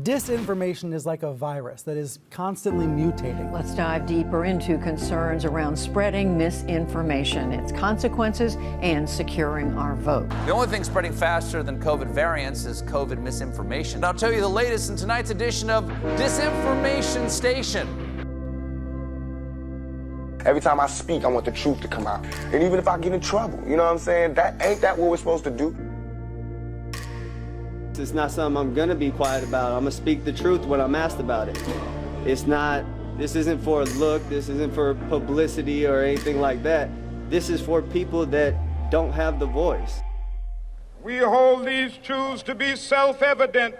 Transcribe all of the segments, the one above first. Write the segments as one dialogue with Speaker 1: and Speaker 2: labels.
Speaker 1: Disinformation is like a virus that is constantly mutating.
Speaker 2: Let's dive deeper into concerns around spreading misinformation, its consequences, and securing our vote.
Speaker 3: The only thing spreading faster than COVID variants is COVID misinformation. I'll tell you the latest in tonight's edition of Disinformation Station.
Speaker 4: Every time I speak, I want the truth to come out. And even if I get in trouble, you know what I'm saying? Ain't that what we're supposed to do?
Speaker 5: It's not something I'm gonna be quiet about. I'm gonna speak the truth when I'm asked about it. This isn't for a look, this isn't for publicity or anything like that. This is for people that don't have the voice.
Speaker 6: We hold these truths to be self-evident,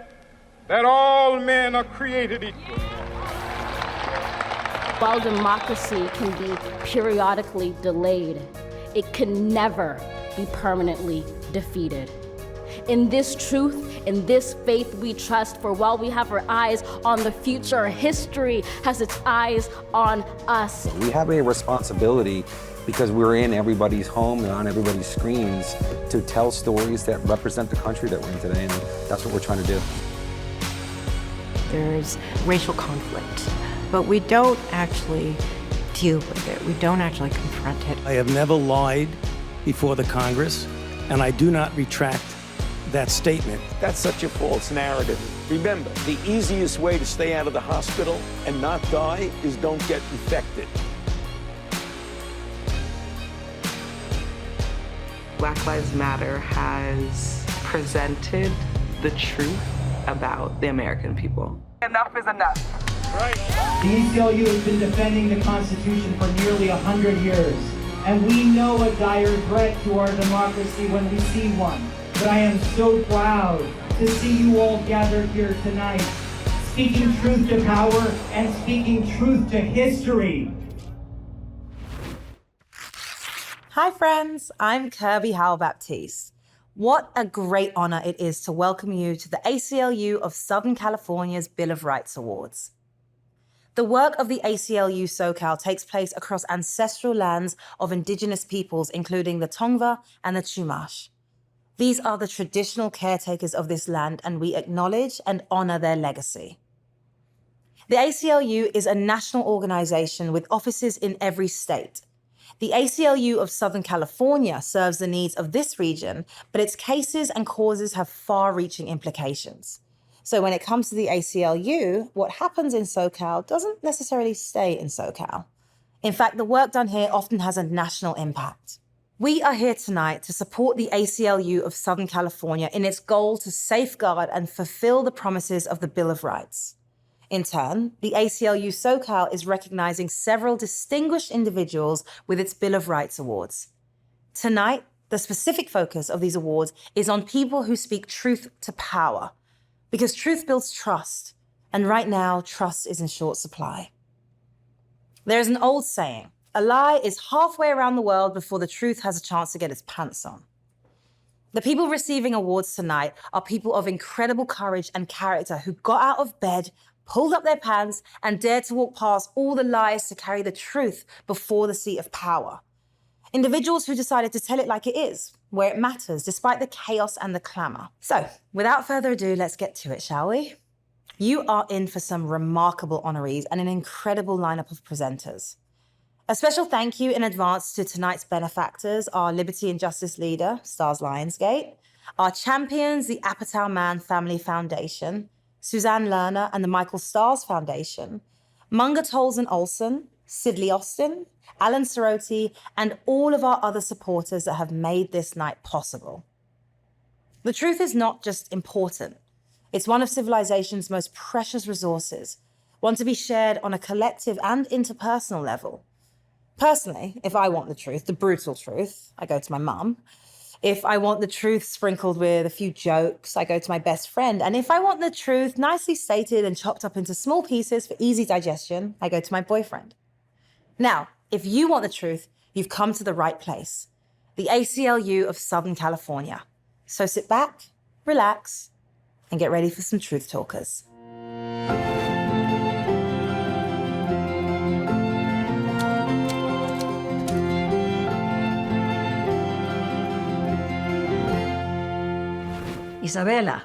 Speaker 6: that all men are created equal.
Speaker 7: While democracy can be periodically delayed, it can never be permanently defeated. In this truth, in this faith we trust, for while we have our eyes on the future, history has its eyes on us.
Speaker 8: We have a responsibility, because we're in everybody's home and on everybody's screens, to tell stories that represent the country that we're in today, and that's what we're trying to do.
Speaker 9: There's racial conflict, but we don't actually deal with it. We don't actually confront it.
Speaker 10: I have never lied before the Congress, and I do not retract that statement.
Speaker 11: That's such a false narrative. Remember, the easiest way to stay out of the hospital and not die is don't get infected.
Speaker 12: Black Lives Matter has presented the truth about the American people.
Speaker 13: Enough is enough.
Speaker 6: Right.
Speaker 14: The ACLU has been defending the Constitution for nearly 100 years, and we know a dire threat to our democracy when we see one. But I am so proud to see you all gathered here tonight, speaking truth to power and speaking truth to history.
Speaker 15: Hi friends, I'm Kirby Howell-Baptiste. What a great honor it is to welcome you to the ACLU of Southern California's Bill of Rights Awards. The work of the ACLU SoCal takes place across ancestral lands of indigenous peoples, including the Tongva and the Chumash. These are the traditional caretakers of this land, and we acknowledge and honor their legacy. The ACLU is a national organization with offices in every state. The ACLU of Southern California serves the needs of this region, but its cases and causes have far-reaching implications. So when it comes to the ACLU, what happens in SoCal doesn't necessarily stay in SoCal. In fact, the work done here often has a national impact. We are here tonight to support the ACLU of Southern California in its goal to safeguard and fulfill the promises of the Bill of Rights. In turn, the ACLU SoCal is recognizing several distinguished individuals with its Bill of Rights Awards. Tonight, the specific focus of these awards is on people who speak truth to power, because truth builds trust, and right now, trust is in short supply. There is an old saying, a lie is halfway around the world before the truth has a chance to get its pants on. The people receiving awards tonight are people of incredible courage and character who got out of bed, pulled up their pants, and dared to walk past all the lies to carry the truth before the seat of power. Individuals who decided to tell it like it is, where it matters, despite the chaos and the clamor. So, without further ado, let's get to it, shall we? You are in for some remarkable honorees and an incredible lineup of presenters. A special thank you in advance to tonight's benefactors, our Liberty and Justice leader, Stars Lionsgate, our champions, the Apatow Mann Family Foundation, Suzanne Lerner and the Michael Stars Foundation, Munga Tolson Olson, Sidley Austin, Alan Soroti, and all of our other supporters that have made this night possible. The truth is not just important. It's one of civilization's most precious resources, one to be shared on a collective and interpersonal level. Personally, if I want the truth, the brutal truth, I go to my mum. If I want the truth sprinkled with a few jokes, I go to my best friend. And if I want the truth nicely stated and chopped up into small pieces for easy digestion, I go to my boyfriend. Now, if you want the truth, you've come to the right place. The ACLU of Southern California. So sit back, relax, and get ready for some truth talkers.
Speaker 2: Isabella,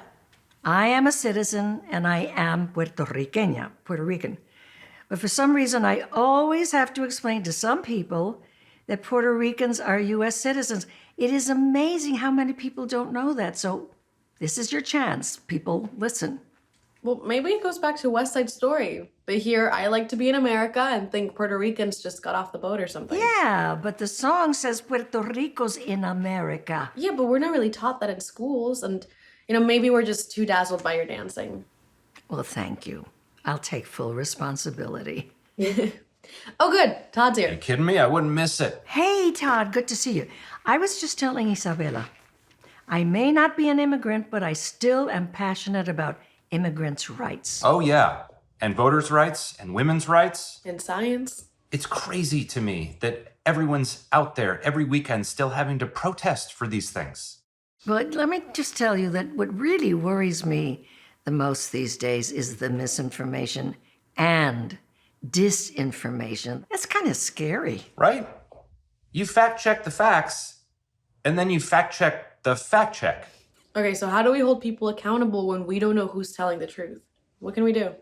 Speaker 13: I am a citizen and I am Puerto Rican. But for some reason, I always have to explain to some people that Puerto Ricans are U.S. citizens. It is amazing how many people don't know that. So this is your chance. People, listen.
Speaker 16: Well, maybe it goes back to West Side Story. They hear I like to be in America and think Puerto Ricans just got off the boat or something.
Speaker 13: Yeah, but the song says Puerto Rico's in America.
Speaker 16: Yeah, but we're not really taught that in schools. And, maybe we're just too dazzled by your dancing.
Speaker 13: Well, thank you. I'll take full responsibility.
Speaker 16: Oh, good. Todd's here.
Speaker 17: Are you kidding me? I wouldn't miss it.
Speaker 13: Hey, Todd, good to see you. I was just telling Isabella, I may not be an immigrant, but I still am passionate about immigrants' rights.
Speaker 17: Oh, yeah. And voters' rights and women's rights.
Speaker 16: And science.
Speaker 17: It's crazy to me that everyone's out there every weekend still having to protest for these things.
Speaker 13: But let me just tell you that what really worries me the most these days is the misinformation and disinformation. That's kind of scary.
Speaker 17: Right? You fact-check the facts, and then you fact-check the fact-check.
Speaker 16: Okay, so how do we hold people accountable when we don't know who's telling the truth? What can we do?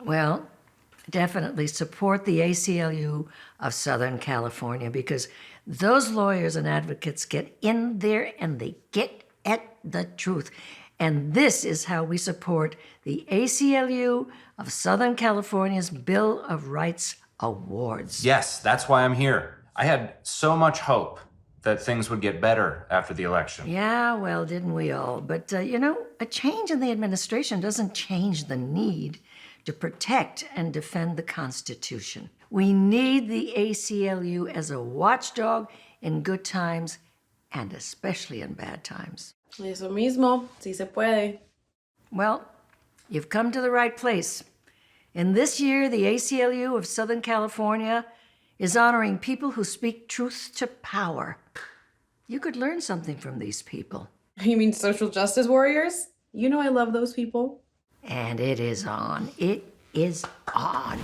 Speaker 13: Well, definitely support the ACLU of Southern California, because those lawyers and advocates get in there and they get at the truth. And this is how we support the ACLU of Southern California's Bill of Rights Awards.
Speaker 17: Yes, that's why I'm here. I had so much hope that things would get better after the election.
Speaker 13: Yeah, well, didn't we all? But, a change in the administration doesn't change the need to protect and defend the Constitution. We need the ACLU as a watchdog in good times and especially in bad times.
Speaker 16: Eso mismo, si se puede.
Speaker 13: Well, you've come to the right place. And this year, the ACLU of Southern California is honoring people who speak truth to power. You could learn something from these people.
Speaker 16: You mean social justice warriors? You know I love those people.
Speaker 13: And it is on. It is on.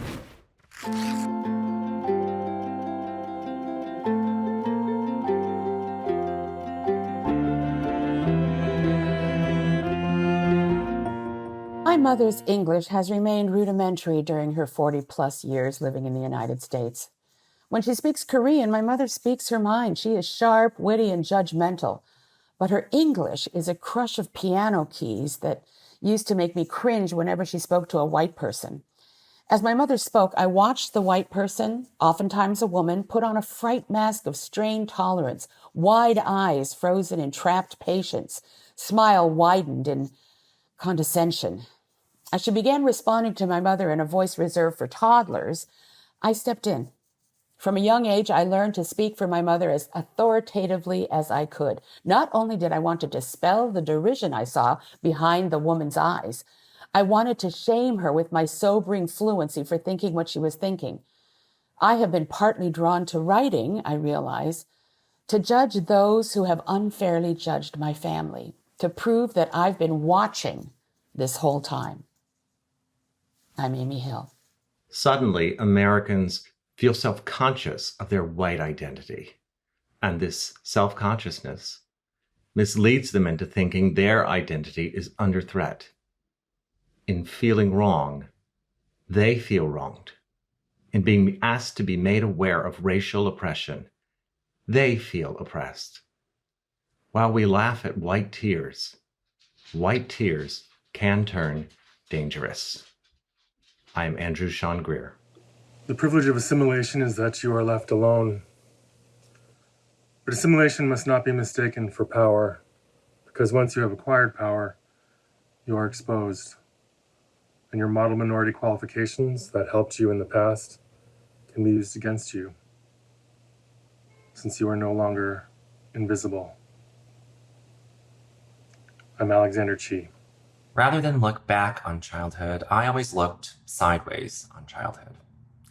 Speaker 18: My mother's English has remained rudimentary during her 40-plus years living in the United States. When she speaks Korean, my mother speaks her mind. She is sharp, witty, and judgmental. But her English is a crush of piano keys that used to make me cringe whenever she spoke to a white person. As my mother spoke, I watched the white person, oftentimes a woman, put on a fright mask of strained tolerance, wide eyes frozen in trapped patience, smile widened in condescension. As she began responding to my mother in a voice reserved for toddlers, I stepped in. From a young age, I learned to speak for my mother as authoritatively as I could. Not only did I want to dispel the derision I saw behind the woman's eyes, I wanted to shame her with my sobering fluency for thinking what she was thinking. I have been partly drawn to writing, I realize, to judge those who have unfairly judged my family, to prove that I've been watching this whole time. I'm Amy Hill.
Speaker 19: Suddenly, Americans feel self-conscious of their white identity. And this self-consciousness misleads them into thinking their identity is under threat. In feeling wrong, they feel wronged. In being asked to be made aware of racial oppression, they feel oppressed. While we laugh at white tears can turn dangerous. I'm Andrew Sean Greer.
Speaker 20: The privilege of assimilation is that you are left alone. But assimilation must not be mistaken for power, because once you have acquired power, you are exposed. And your model minority qualifications that helped you in the past can be used against you, since you are no longer invisible. I'm Alexander Chi.
Speaker 21: Rather than look back on childhood, I always looked sideways on childhood.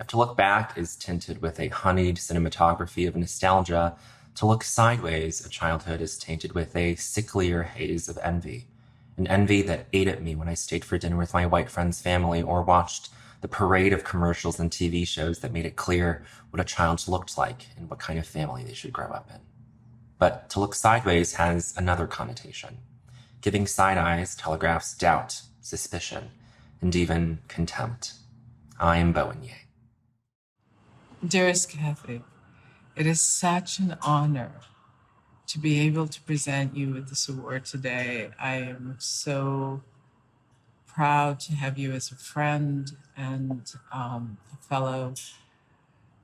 Speaker 21: If to look back is tinted with a honeyed cinematography of nostalgia, to look sideways at childhood is tainted with a sicklier haze of envy. An envy that ate at me when I stayed for dinner with my white friend's family or watched the parade of commercials and TV shows that made it clear what a child looked like and what kind of family they should grow up in. But to look sideways has another connotation. Giving side eyes telegraphs doubt, suspicion, and even contempt. I am Bowen Ye.
Speaker 1: Dearest Kathy, it is such an honor to be able to present you with this award today. I am so proud to have you as a friend and a fellow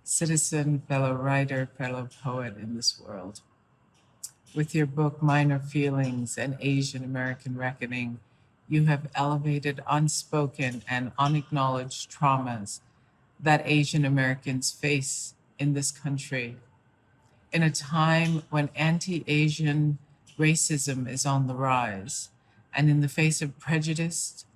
Speaker 1: citizen, fellow writer, fellow poet in this world. With your book, Minor Feelings and Asian American Reckoning, you have elevated unspoken and unacknowledged traumas that Asian Americans face in this country. In a time when anti-Asian racism is on the rise, and in the face of prejudice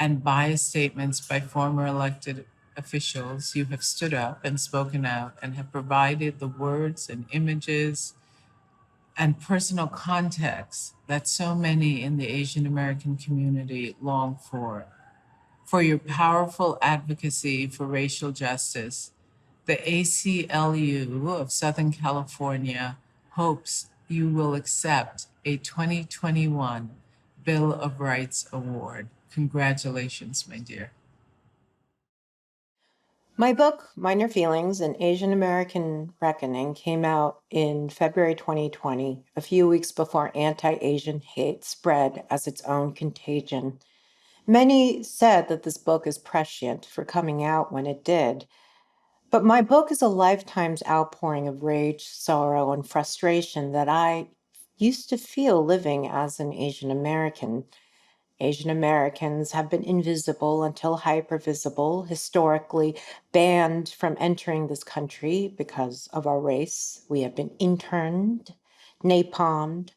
Speaker 1: and biased statements by former elected officials, you have stood up and spoken out and have provided the words and images and personal context that so many in the Asian American community long for your powerful advocacy for racial justice. The ACLU of Southern California hopes you will accept a 2021 Bill of Rights Award. Congratulations, my dear.
Speaker 9: My book, Minor Feelings, An Asian American Reckoning, came out in February 2020, a few weeks before anti-Asian hate spread as its own contagion. Many said that this book is prescient for coming out when it did, but my book is a lifetime's outpouring of rage, sorrow, and frustration that I used to feel living as an Asian American. Asian Americans have been invisible until hypervisible, historically banned from entering this country because of our race. We have been interned, napalmed,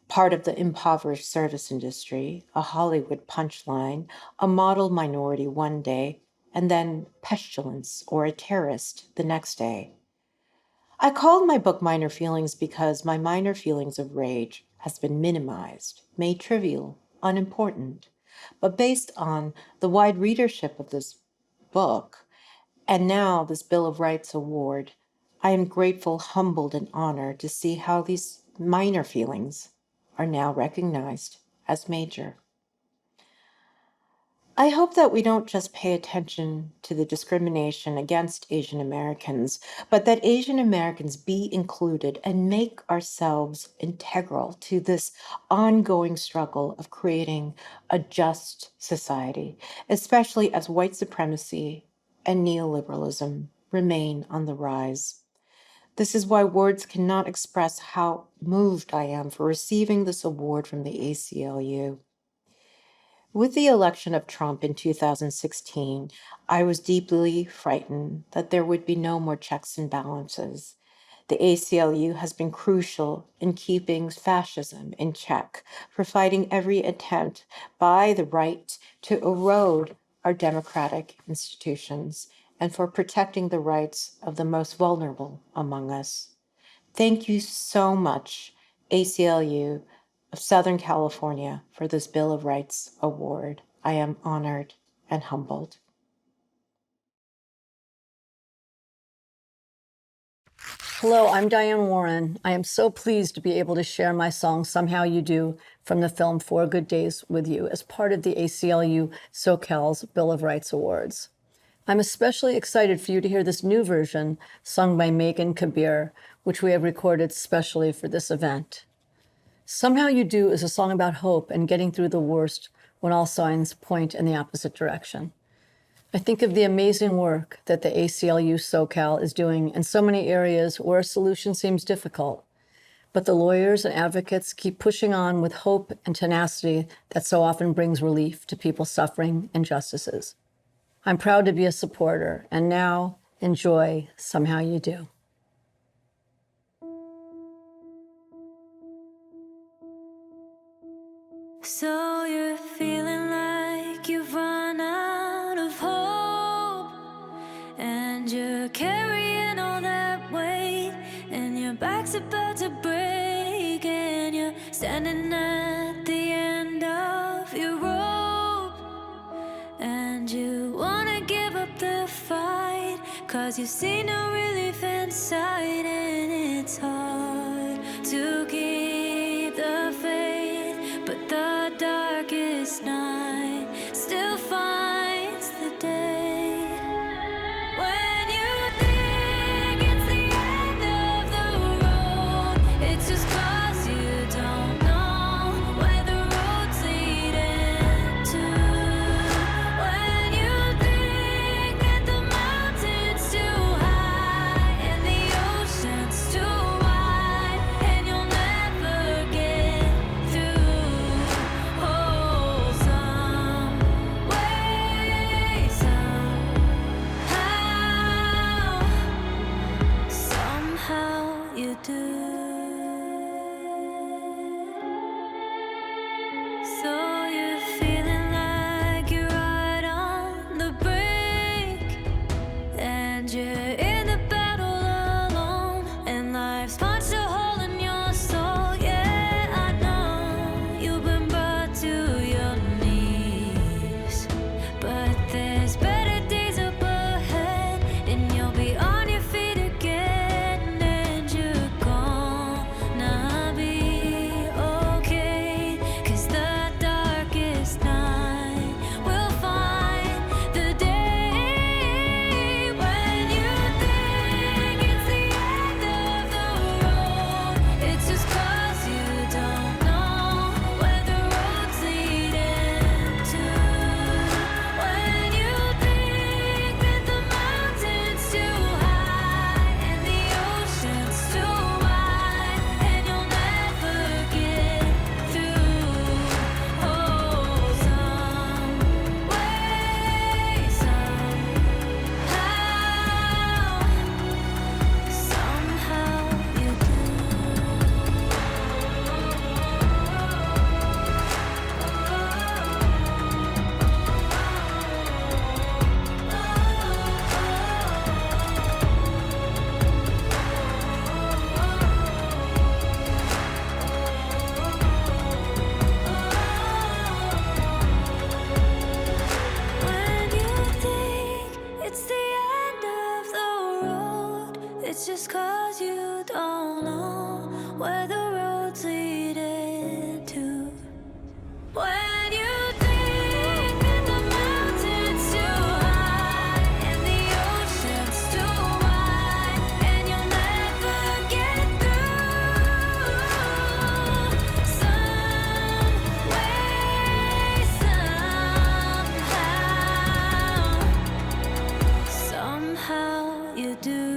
Speaker 9: part of the impoverished service industry, a Hollywood punchline, a model minority one day, and then pestilence or a terrorist the next day. I called my book Minor Feelings because my minor feelings of rage has been minimized, made trivial, unimportant. But based on the wide readership of this book, and now this Bill of Rights Award, I am grateful, humbled, and honored to see how these minor feelings are now recognized as major. I hope that we don't just pay attention to the discrimination against Asian Americans, but that Asian Americans be included and make ourselves integral to this ongoing struggle of creating a just society, especially as white supremacy and neoliberalism remain on the rise. This is why words cannot express how moved I am for receiving this award from the ACLU. With the election of Trump in 2016, I was deeply frightened that there would be no more checks and balances. The ACLU has been crucial in keeping fascism in check, for fighting every attempt by the right to erode our democratic institutions, and for protecting the rights of the most vulnerable among us. Thank you so much, ACLU of Southern California, for this Bill of Rights Award. I am honored and humbled.
Speaker 2: Hello, I'm Diane Warren. I am so pleased to be able to share my song, Somehow You Do, from the film 4 Good Days with you as part of the ACLU SoCal's Bill of Rights Awards. I'm especially excited for you to hear this new version sung by Megan Kabir, which we have recorded specially for this event. Somehow You Do is a song about hope and getting through the worst when all signs point in the opposite direction. I think of the amazing work that the ACLU SoCal is doing in so many areas where a solution seems difficult. But the lawyers and advocates keep pushing on with hope and tenacity that so often brings relief to people suffering injustices. I'm proud to be a supporter, and now enjoy Somehow You Do.
Speaker 22: So you're feeling like you've run out of hope, and you're carrying all that weight, and your back's about to break, and you're standing at the end of your rope, and you wanna give up the fight, 'cause you see no relief inside, and it's hard to keep the faith, but the you're in the battle alone, and life's punched a hole in your soul. Yeah, I know you've been brought to your knees, but there's better days up ahead, and you'll be on your feet again, and you're gonna be okay. 'Cause the darkest night will find the day. When you think it's the end of the road, it's just 'cause you don't know where the road's leading to. When you think that the mountain's too high and the ocean's too wide, and you'll never get through. Oh, some way, somehow you When you think it's the end of the road, it's just 'cause you don't know where the road's leading to. When you think that the mountain's too high and the ocean's too wide, and you'll never get through. Some way, somehow you do.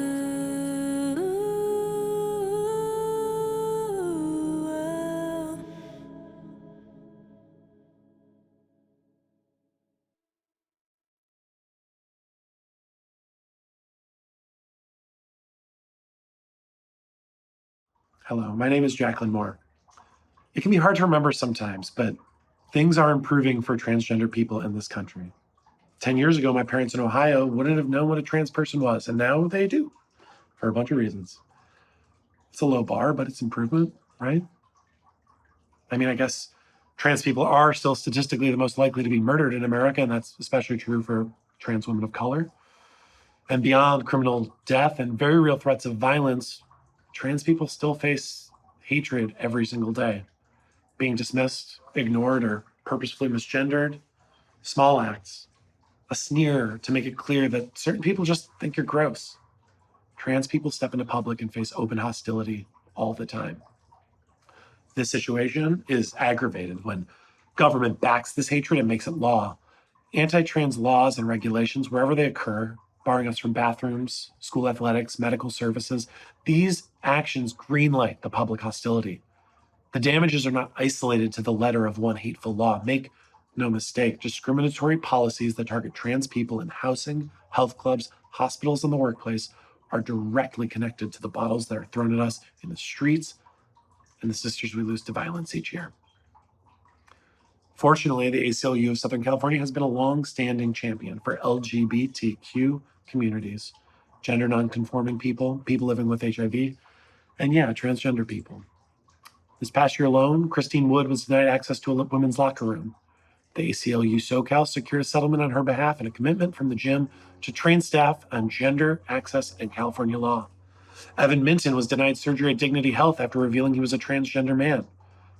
Speaker 3: Hello, my name is Jacqueline Moore. It can be hard to remember sometimes, but things are improving for transgender people in this country. 10 years ago, my parents in Ohio wouldn't have known what a trans person was, and now they do, for a bunch of reasons. It's a low bar, but it's improvement, right? I mean, I guess trans people are still statistically the most likely to be murdered in America, and that's especially true for trans women of color. And beyond criminal death and very real threats of violence, trans people still face hatred every single day. Being dismissed, ignored, or purposefully misgendered. Small acts. A sneer to make it clear that certain people just think you're gross. Trans people step into public and face open hostility all the time. This situation is aggravated when government backs this hatred and makes it law. Anti-trans laws and regulations, wherever they occur, barring us from bathrooms, school athletics, medical services, these actions greenlight the public hostility. The damages are not isolated to the letter of one hateful law. Make no mistake, discriminatory policies that target trans people in housing, health clubs, hospitals, and the workplace are directly connected to the bottles that are thrown at us in the streets and the sisters we lose to violence each year. Fortunately, the ACLU of Southern California has been a long-standing champion for LGBTQ communities, gender non-conforming people, people living with HIV, and yeah, transgender people. This past year alone, Christine Wood was denied access to a women's locker room. The ACLU SoCal secured a settlement on her behalf and a commitment from the gym to train staff on gender access and California law. Evan Minton was denied surgery at Dignity Health after revealing he was a transgender man.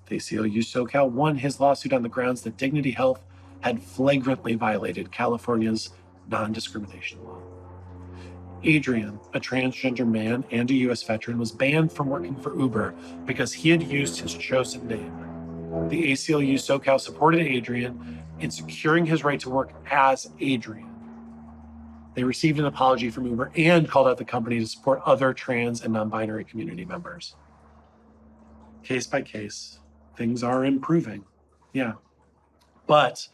Speaker 3: The ACLU SoCal won his lawsuit on the grounds that Dignity Health had flagrantly violated California's non-discrimination law. Adrian, a transgender man and a U.S. veteran, was banned from working for Uber because he had used his chosen name. The ACLU SoCal supported Adrian in securing his right to work as Adrian. They received an apology from Uber and called out the company to support other trans and non-binary community members. Case by case, things are improving. Yeah. But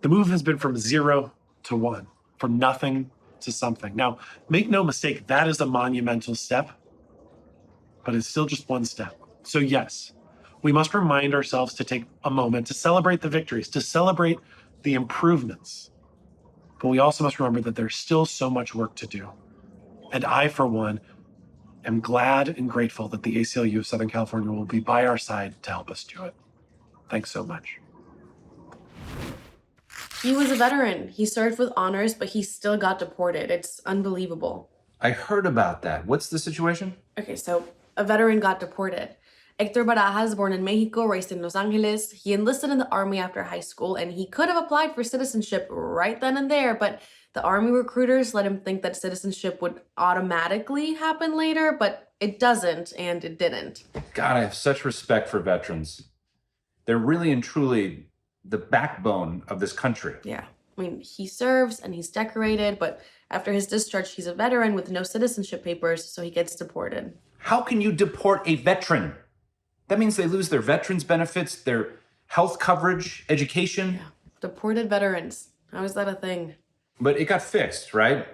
Speaker 3: the move has been from 0 to 1, from nothing to something. Now, make no mistake, that is a monumental step, but it's still just one step. So yes, we must remind ourselves to take a moment to celebrate the victories, to celebrate the improvements. But we also must remember that there's still so much work to do. And I, for one, am glad and grateful that the ACLU of Southern California will be by our side to help us do it. Thanks so much.
Speaker 16: He was a veteran. He served with honors, but he still got deported. It's unbelievable.
Speaker 17: I heard about that. What's the situation?
Speaker 16: Okay, so a veteran got deported. Hector Barajas, born in Mexico, raised in Los Angeles. He enlisted in the army after high school, and he could have applied for citizenship right then and there, but the army recruiters let him think that citizenship would automatically happen later, but it doesn't, and it didn't.
Speaker 17: God, I have such respect for veterans. They're really and truly the backbone of this country.
Speaker 16: Yeah, I mean, he serves and he's decorated, but after his discharge, he's a veteran with no citizenship papers, so he gets deported.
Speaker 17: How can you deport a veteran? That means they lose their veterans benefits, their health coverage, education.
Speaker 16: Yeah. Deported veterans. How is that a thing?
Speaker 17: But it got fixed, right?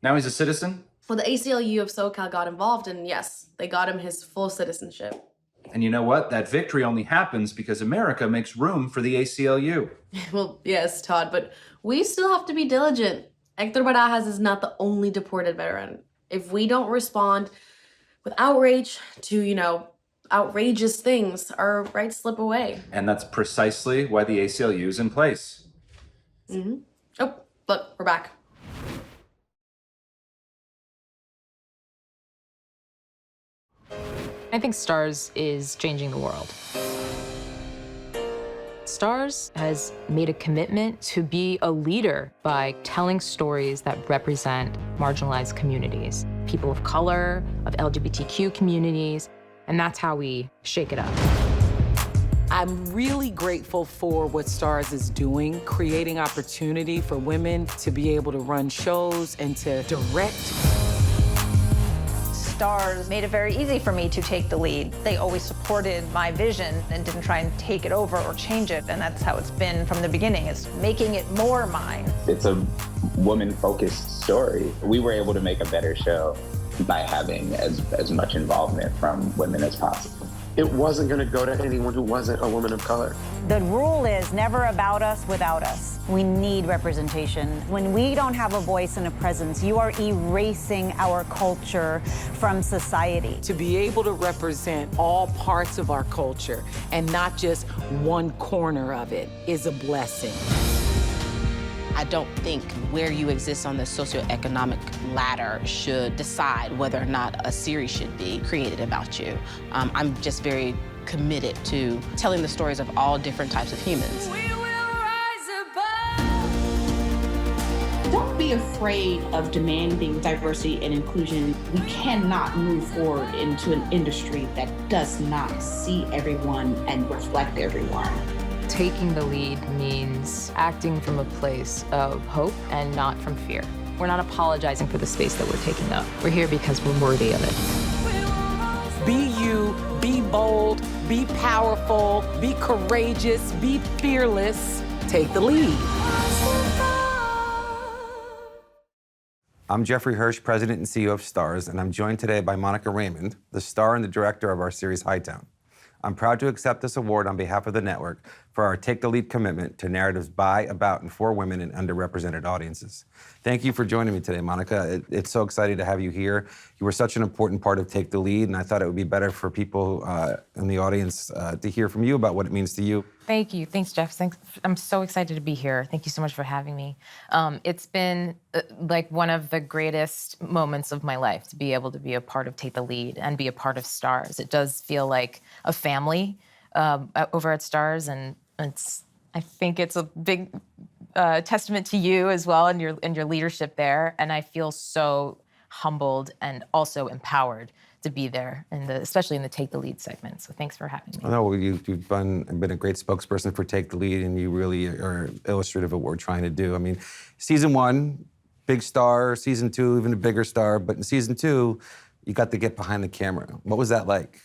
Speaker 17: Now he's a citizen?
Speaker 16: Well, the ACLU of SoCal got involved, and yes, they got him his full citizenship.
Speaker 17: And you know what? That victory only happens because America makes room for the ACLU.
Speaker 16: Well, yes, Todd, but we still have to be diligent. Hector Barajas is not the only deported veteran. If we don't respond with outrage to, outrageous things, our rights slip away.
Speaker 17: And that's precisely why the ACLU is in place.
Speaker 16: Mm-hmm. Oh, look, we're back.
Speaker 4: I think STARS is changing the world. STARS has made a commitment to be a leader by telling stories that represent marginalized communities, people of color, of LGBTQ communities, and that's how we shake it up.
Speaker 5: I'm really grateful for what STARS is doing, creating opportunity for women to be able to run shows and to direct.
Speaker 23: STARS made it very easy for me to take the lead. They always supported my vision and didn't try and take it over or change it, and that's how it's been from the beginning, is making it more mine.
Speaker 24: It's a woman-focused story. We were able to make a better show by having as much involvement from women as possible.
Speaker 3: It wasn't going to go to anyone who wasn't a woman of color.
Speaker 25: The rule is never about us without us. We need representation. When we don't have a voice and a presence, you are erasing our culture from society.
Speaker 5: To be able to represent all parts of our culture and not just one corner of it is a blessing.
Speaker 26: I don't think where you exist on the socioeconomic ladder should decide whether or not a series should be created about you. I'm just very committed to telling the stories of all different types of humans.
Speaker 27: Don't be afraid of demanding diversity and inclusion. We cannot move forward into an industry that does not see everyone and reflect everyone.
Speaker 4: Taking the lead means acting from a place of hope and not from fear. We're not apologizing for the space that we're taking up. We're here because we're worthy of it.
Speaker 5: Be you, be bold, be powerful, be courageous, be fearless. Take the lead.
Speaker 8: I'm Jeffrey Hirsch, President and CEO of STARS, and I'm joined today by Monica Raymond, the star and the director of our series Hightown. I'm proud to accept this award on behalf of the network for our Take the Lead commitment to narratives by, about, and for women in underrepresented audiences. Thank you for joining me today, Monica. It's so exciting to have you here. You were such an important part of Take the Lead, and I thought it would be better for people in the audience to hear from you about what it means to you.
Speaker 4: Thank you. Thanks, Jeff. I'm so excited to be here. Thank you so much for having me. It's been like one of the greatest moments of my life to be able to be a part of Take the Lead and be a part of STARS. It does feel like a family over at STARS, and I think it's a big testament to you as well and your leadership there. And I feel so humbled and also empowered to be there, especially in the Take the Lead segment. So thanks for having me.
Speaker 8: I know you've been a great spokesperson for Take the Lead, and you really are illustrative of what we're trying to do. I mean, season 1, big star. Season 2, even a bigger star. But in season 2, you got to get behind the camera. What was that like?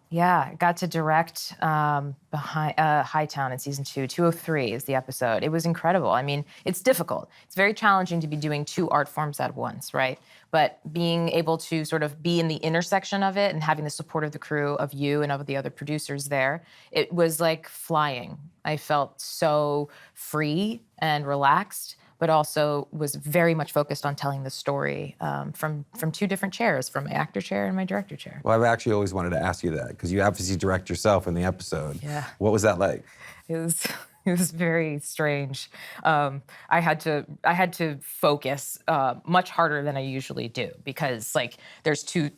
Speaker 4: Yeah, I got to direct Hightown in season 2. 203 is the episode. It was incredible. I mean, it's difficult. It's very challenging to be doing 2 art forms at once, right? But being able to sort of be in the intersection of it and having the support of the crew, of you and of the other producers there, it was like flying. I felt so free and relaxed, but also was very much focused on telling the story from two different chairs, from my actor chair and my director chair.
Speaker 8: Well, I've actually always wanted to ask you that, because you obviously direct yourself in the episode.
Speaker 4: Yeah.
Speaker 8: What was that like?
Speaker 4: It was very strange. I had to focus much harder than I usually do, because like there's two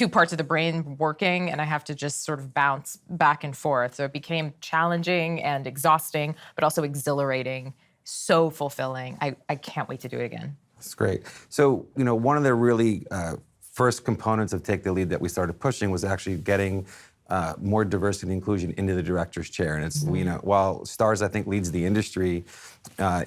Speaker 4: parts of the brain working, and I have to just sort of bounce back and forth. So it became challenging and exhausting, but also exhilarating, so fulfilling. I can't wait to do it again.
Speaker 8: That's great. So, one of the really first components of Take the Lead that we started pushing was actually getting more diversity and inclusion into the director's chair. And it's, while Stars, I think, leads the industry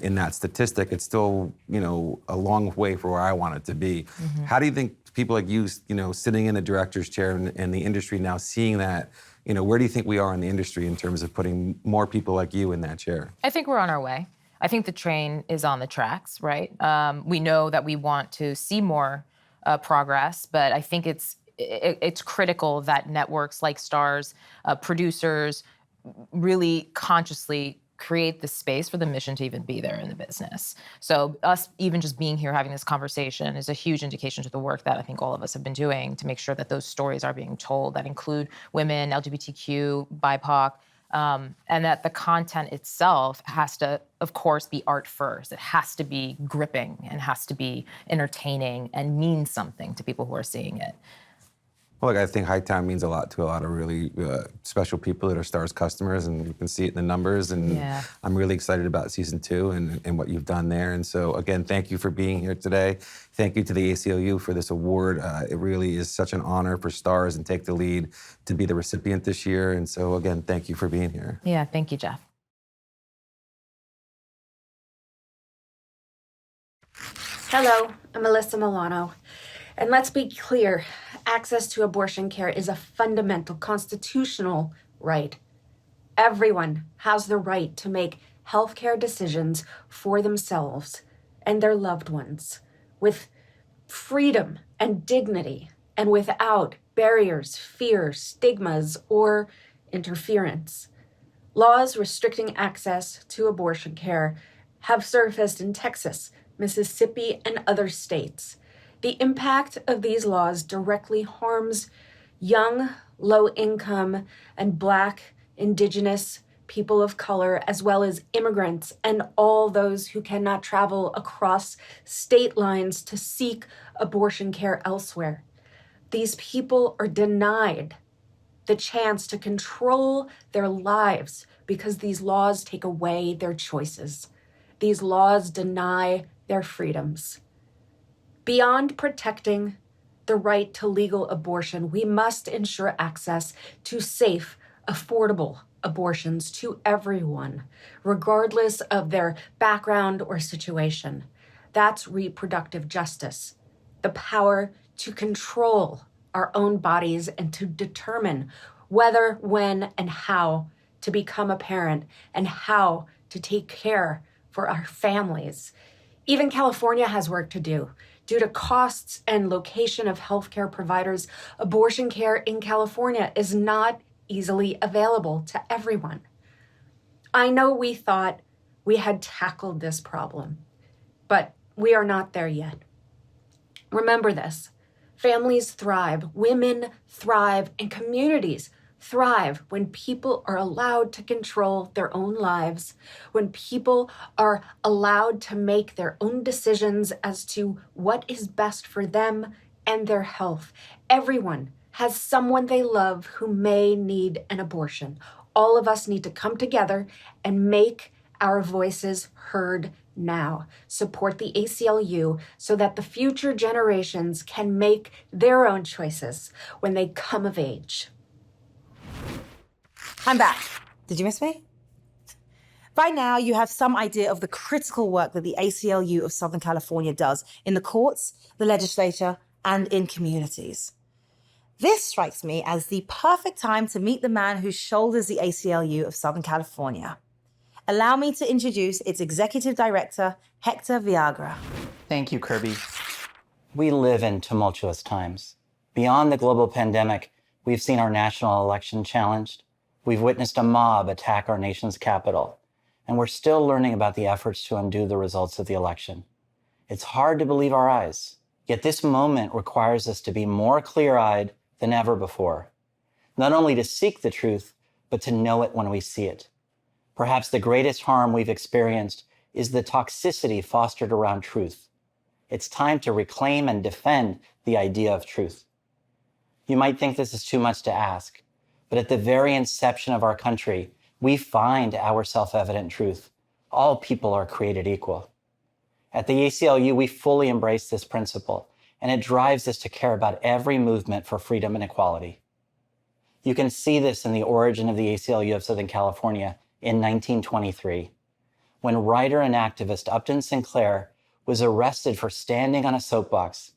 Speaker 8: in that statistic, it's still, a long way from where I want it to be. How do you think people like you, sitting in the director's chair and the industry now seeing that, where do you think we are in the industry in terms of putting more people like you in that chair?
Speaker 4: I think we're on our way. I think the train is on the tracks, right? We know that we want to see more progress, but I think it's critical that networks like Stars, producers, really consciously create the space for the mission to even be there in the business. So us even just being here having this conversation is a huge indication to the work that I think all of us have been doing to make sure that those stories are being told that include women, LGBTQ, BIPOC, and that the content itself has to, of course, be art first. It has to be gripping and has to be entertaining and mean something to people who are seeing it.
Speaker 8: Well, I think Hightown means a lot to a lot of really special people that are Stars customers, and you can see it in the numbers. And I'm really excited about season 2 and what you've done there. And so, again, thank you for being here today. Thank you to the ACLU for this award. It really is such an honor for Stars and Take the Lead to be the recipient this year. And so, again, thank you for being here.
Speaker 4: Yeah, thank you, Jeff.
Speaker 6: Hello, I'm Melissa Milano. And let's be clear, access to abortion care is a fundamental constitutional right. Everyone has the right to make healthcare decisions for themselves and their loved ones with freedom and dignity and without barriers, fears, stigmas, or interference. Laws restricting access to abortion care have surfaced in Texas, Mississippi, and other states. The impact of these laws directly harms young, low-income, and Black, Indigenous, people of color, as well as immigrants and all those who cannot travel across state lines to seek abortion care elsewhere. These people are denied the chance to control their lives because these laws take away their choices. These laws deny their freedoms. Beyond protecting the right to legal abortion, we must ensure access to safe, affordable abortions to everyone, regardless of their background or situation. That's reproductive justice, the power to control our own bodies and to determine whether, when, and how to become a parent and how to take care for our families. Even California has work to do. Due to costs and location of healthcare providers, abortion care in California is not easily available to everyone. I know we thought we had tackled this problem, but we are not there yet. Remember this: families thrive, women thrive, and communities thrive when people are allowed to control their own lives, when people are allowed to make their own decisions as to what is best for them and their health. Everyone has someone they love who may need an abortion. All of us need to come together and make our voices heard now. Support the ACLU so that the future generations can make their own choices when they come of age.
Speaker 7: I'm back. Did you miss me? By now, you have some idea of the critical work that the ACLU of Southern California does in the courts, the legislature, and in communities. This strikes me as the perfect time to meet the man who shoulders the ACLU of Southern California. Allow me to introduce its executive director, Hector Viagra.
Speaker 10: Thank you, Kirby. We live in tumultuous times. Beyond the global pandemic, we've seen our national election challenged. We've witnessed a mob attack our nation's capital. and we're still learning about the efforts to undo the results of the election. It's hard to believe our eyes, yet this moment requires us to be more clear-eyed than ever before, not only to seek the truth, but to know it when we see it. Perhaps the greatest harm we've experienced is the toxicity fostered around truth. It's time to reclaim and defend the idea of truth. You might think this is too much to ask, but at the very inception of our country, we find our self-evident truth. All people are created equal. At the ACLU, we fully embrace this principle, and it drives us to care about every movement for freedom and equality. You can see this in the origin of the ACLU of Southern California in 1923, when writer and activist Upton Sinclair was arrested for standing on a soapbox,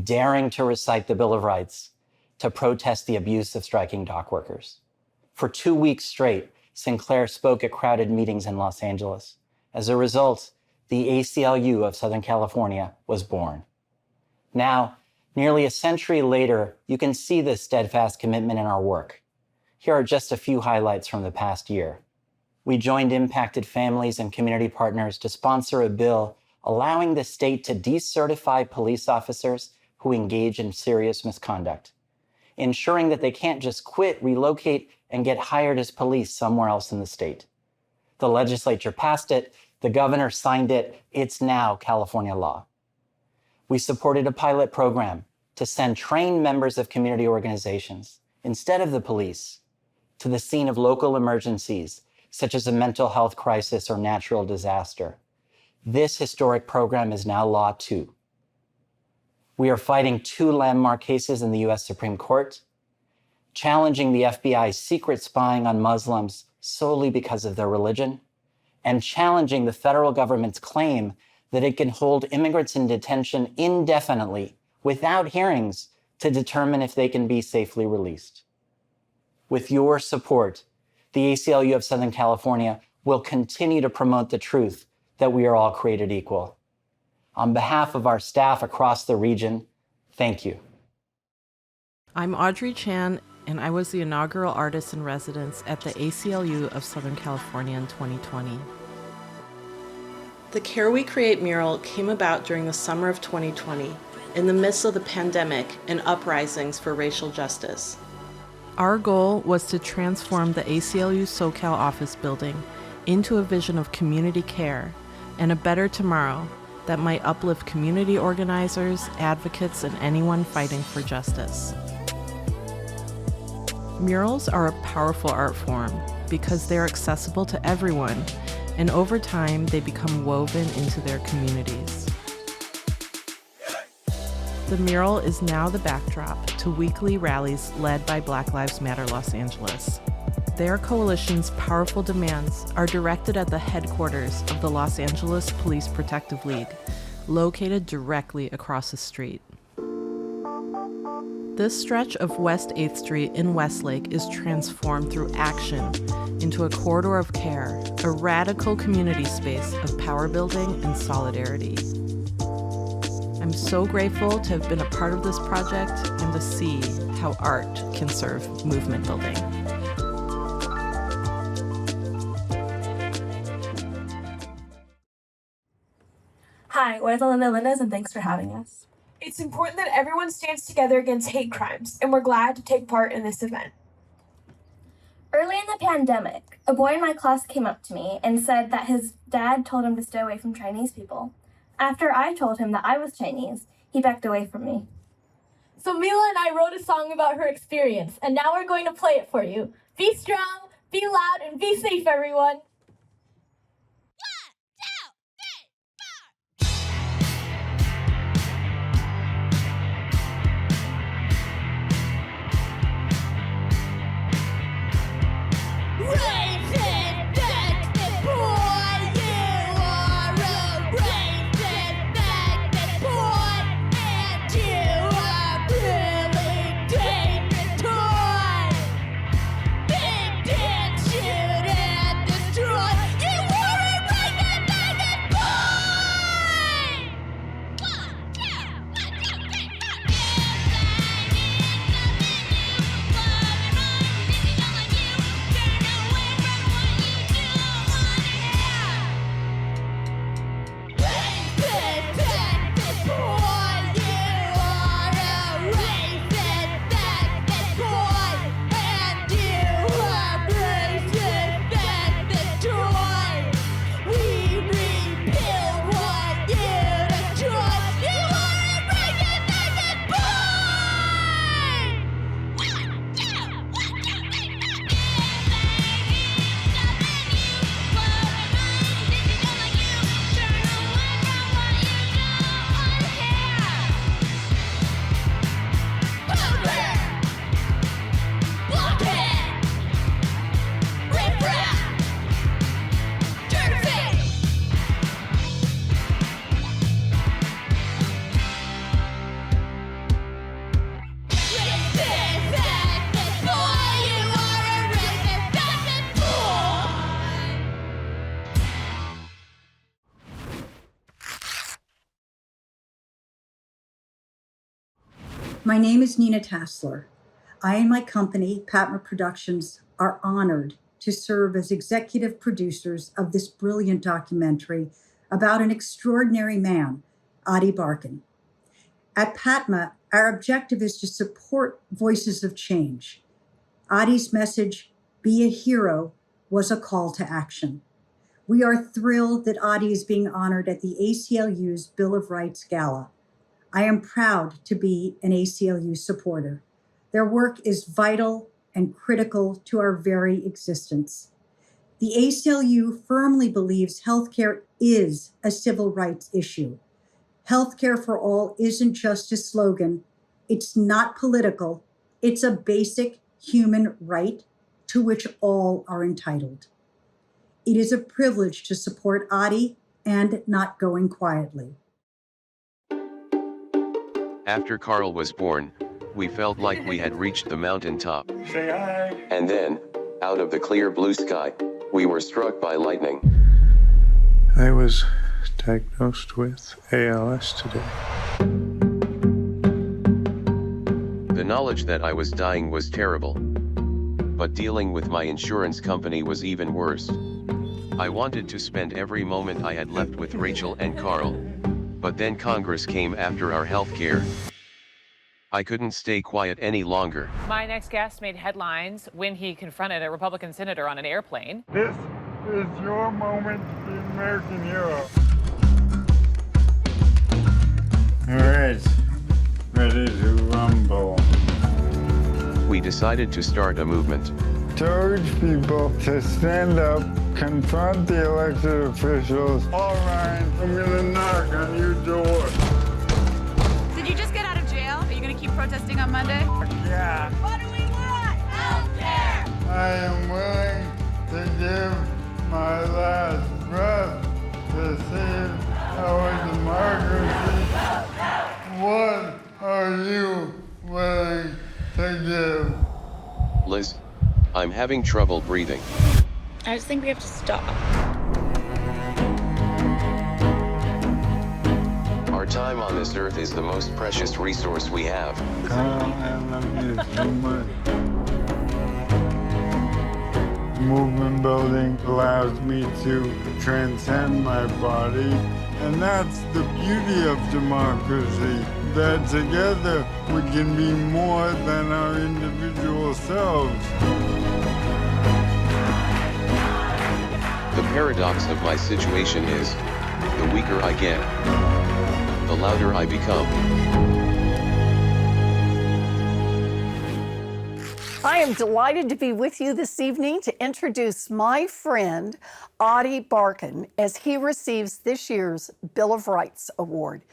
Speaker 10: daring to recite the Bill of Rights to protest the abuse of striking dock workers. For 2 weeks straight, Sinclair spoke at crowded meetings in Los Angeles. As a result, the ACLU of Southern California was born. Now, nearly a century later, you can see this steadfast commitment in our work. Here are just a few highlights from the past year. We joined impacted families and community partners to sponsor a bill allowing the state to decertify police officers who engage in serious misconduct, ensuring that they can't just quit, relocate, and get hired as police somewhere else in the state. The legislature passed it, the governor signed it, it's now California law. We supported a pilot program to send trained members of community organizations, instead of the police, to the scene of local emergencies, such as a mental health crisis or natural disaster. This historic program is now law too. We are fighting 2 landmark cases in the US Supreme Court, challenging the FBI's secret spying on Muslims solely because of their religion, and challenging the federal government's claim that it can hold immigrants in detention indefinitely without hearings to determine if they can be safely released. With your support, the ACLU of Southern California will continue to promote the truth that we are all created equal. On behalf of our staff across the region, thank you.
Speaker 11: I'm Audrey Chan, and I was the inaugural artist in residence at the ACLU of Southern California in 2020. The Care We Create mural came about during the summer of 2020, in the midst of the pandemic and uprisings for racial justice. Our goal was to transform the ACLU SoCal office building into a vision of community care and a better tomorrow that might uplift community organizers, advocates, and anyone fighting for justice. Murals are a powerful art form because they're accessible to everyone, and over time they become woven into their communities. The mural is now the backdrop to weekly rallies led by Black Lives Matter Los Angeles. Their coalition's powerful demands are directed at the headquarters of the Los Angeles Police Protective League, located directly across the street. This stretch of West 8th Street in Westlake is transformed through action into a corridor of care, a radical community space of power building and solidarity. I'm so grateful to have been a part of this project and to see how art can serve movement building.
Speaker 12: Hi, we're the Linda Lindas, and thanks for having us. It's important that everyone stands together against hate crimes, and we're glad to take part in this event.
Speaker 13: Early in the pandemic, a boy in my class came up to me and said that his dad told him to stay away from Chinese people. After I told him that I was Chinese, he backed away from me.
Speaker 12: So Mila and I wrote a song about her experience, and now we're going to play it for you. Be strong, be loud, and be safe, everyone.
Speaker 22: Shoot at the street.
Speaker 1: My name is Nina Tassler. I and my company, Patma Productions, are honored to serve as executive producers of this brilliant documentary about an extraordinary man, Adi Barkan. At Patma, our objective is to support voices of change. Adi's message, "Be a hero," was a call to action. We are thrilled that Adi is being honored at the ACLU's Bill of Rights Gala. I am proud to be an ACLU supporter. Their work is vital and critical to our very existence. The ACLU firmly believes healthcare is a civil rights issue. Healthcare for all isn't just a slogan. It's not political. It's a basic human right to which all are entitled. It is a privilege to support Adi and not going quietly.
Speaker 14: After Carl was born, we felt like we had reached the mountaintop.
Speaker 15: Say hi.
Speaker 14: And then, out of the clear blue sky, we were struck by lightning.
Speaker 15: I was diagnosed with ALS today.
Speaker 14: The knowledge that I was dying was terrible. But dealing with my insurance company was even worse. I wanted to spend every moment I had left with Rachel and Carl. But then Congress came after our health care. I couldn't stay quiet any longer.
Speaker 18: My next guest made headlines when he confronted a Republican senator on an airplane.
Speaker 15: This is your moment to be American hero. All right, ready to rumble.
Speaker 14: We decided to start a movement.
Speaker 15: To urge people to stand up, confront the elected officials. All right, I'm gonna knock on your door.
Speaker 19: Did you just get out of jail? Are you gonna keep protesting on Monday?
Speaker 15: Yeah.
Speaker 19: What do we want? Healthcare!
Speaker 15: I am willing to give my last breath to save our democracy. What are you willing to give?
Speaker 14: Liz, I'm having trouble breathing.
Speaker 19: I just think we have to stop.
Speaker 14: Our time on this earth is the most precious resource we have.
Speaker 15: Carl, I love you so much. Movement building allows me to transcend my body, and that's the beauty of democracy, that together we can be more than our individual selves.
Speaker 14: The paradox of my situation is, the weaker I get, the louder I become.
Speaker 2: I am delighted to be with you this evening to introduce my friend, Adi Barkan, as he receives this year's Bill of Rights Award.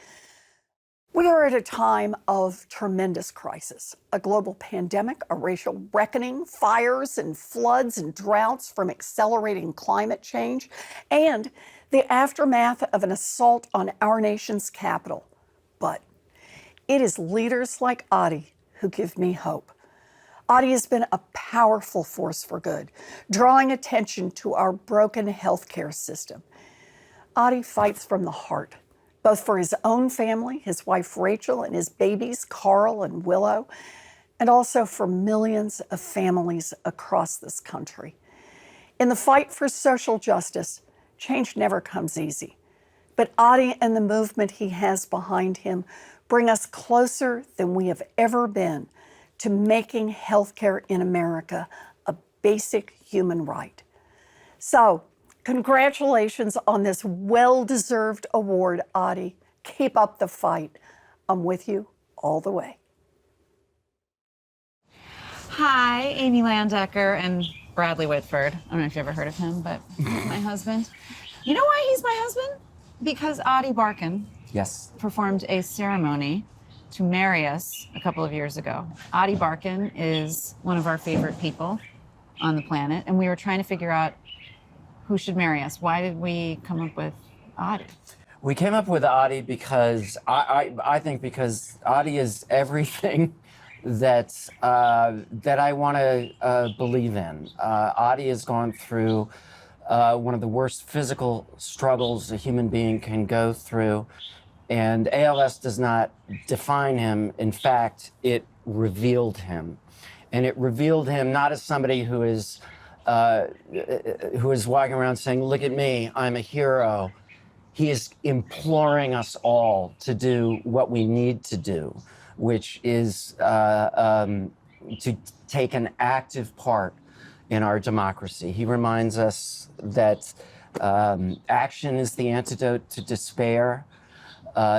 Speaker 2: We are at a time of tremendous crisis, a global pandemic, a racial reckoning, fires and floods and droughts from accelerating climate change, and the aftermath of an assault on our nation's capital. But it is leaders like Adi who give me hope. Adi has been a powerful force for good, drawing attention to our broken healthcare system. Adi fights from the heart, both for his own family, his wife Rachel, and his babies Carl and Willow, and also for millions of families across this country. In the fight for social justice, change never comes easy. But Adi and the movement he has behind him bring us closer than we have ever been to making healthcare in America a basic human right. So, congratulations on this well-deserved award, Adi. Keep up the fight. I'm with you all the way.
Speaker 20: Hi, Amy Landecker and Bradley Whitford. I don't know if you've ever heard of him, but my husband. You know why he's my husband? Because Adi Barkan performed a ceremony to marry us a couple of years ago. Adi Barkan is one of our favorite people on the planet, and we were trying to figure out who should marry us. Why did we come up with Adi?
Speaker 21: We came up with Adi because I think because Adi is everything that I want to believe in. Adi has gone through one of the worst physical struggles a human being can go through. And ALS does not define him. In fact, it revealed him. And it revealed him not as somebody who is walking around saying, look at me, I'm a hero. He is imploring us all to do what we need to do, which is to take an active part in our democracy. He reminds us that action is the antidote to despair.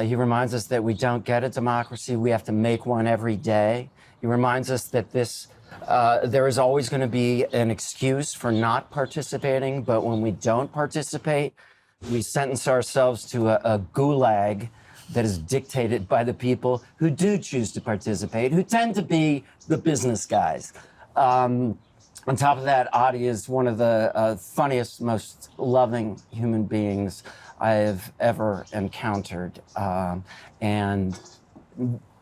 Speaker 21: He reminds us that we don't get a democracy, we have to make one every day. He reminds us that there is always going to be an excuse for not participating, but when we don't participate, we sentence ourselves to a gulag that is dictated by the people who do choose to participate, who tend to be the business guys. On top of that, Adi is one of the funniest, most loving human beings I have ever encountered. And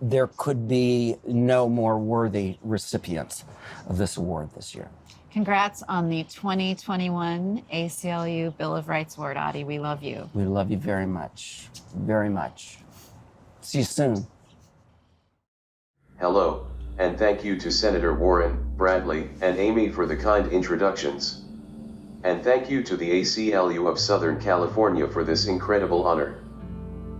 Speaker 21: there could be no more worthy recipients of this award this year.
Speaker 20: Congrats on the 2021 ACLU Bill of Rights Award, Adi. We love you.
Speaker 21: We love you very much, very much. See you soon.
Speaker 14: Hello, and thank you to Senator Warren, Bradley, and Amy for the kind introductions. And thank you to the ACLU of Southern California for this incredible honor.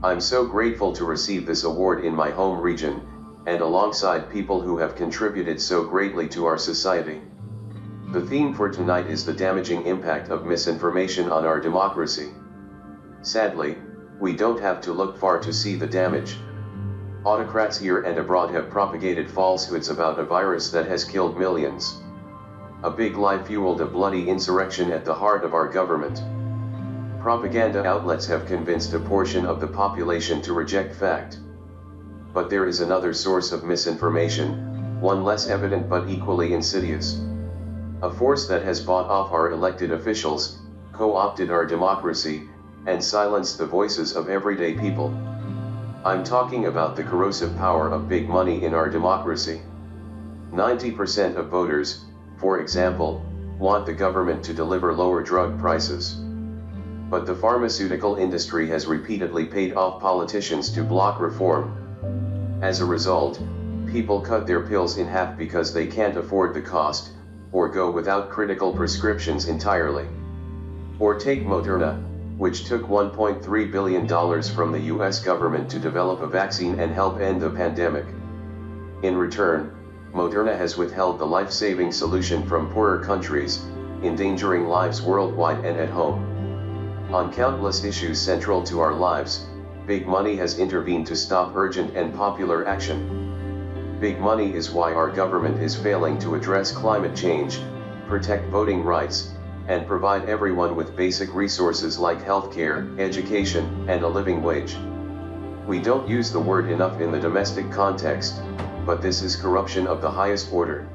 Speaker 14: I'm so grateful to receive this award in my home region, and alongside people who have contributed so greatly to our society. The theme for tonight is the damaging impact of misinformation on our democracy. Sadly, we don't have to look far to see the damage. Autocrats here and abroad have propagated falsehoods about a virus that has killed millions. A big lie fueled a bloody insurrection at the heart of our government. Propaganda outlets have convinced a portion of the population to reject fact. But there is another source of misinformation, one less evident but equally insidious. A force that has bought off our elected officials, co-opted our democracy, and silenced the voices of everyday people. I'm talking about the corrosive power of big money in our democracy. 90% of voters, for example, want the government to deliver lower drug prices. But the pharmaceutical industry has repeatedly paid off politicians to block reform. As a result, people cut their pills in half because they can't afford the cost, or go without critical prescriptions entirely. Or take Moderna, which took $1.3 billion from the US government to develop a vaccine and help end the pandemic. In return, Moderna has withheld the life-saving solution from poorer countries, endangering lives worldwide and at home. On countless issues central to our lives, big money has intervened to stop urgent and popular action. Big money is why our government is failing to address climate change, protect voting rights, and provide everyone with basic resources like healthcare, education, and a living wage. We don't use the word enough in the domestic context, but this is corruption of the highest order.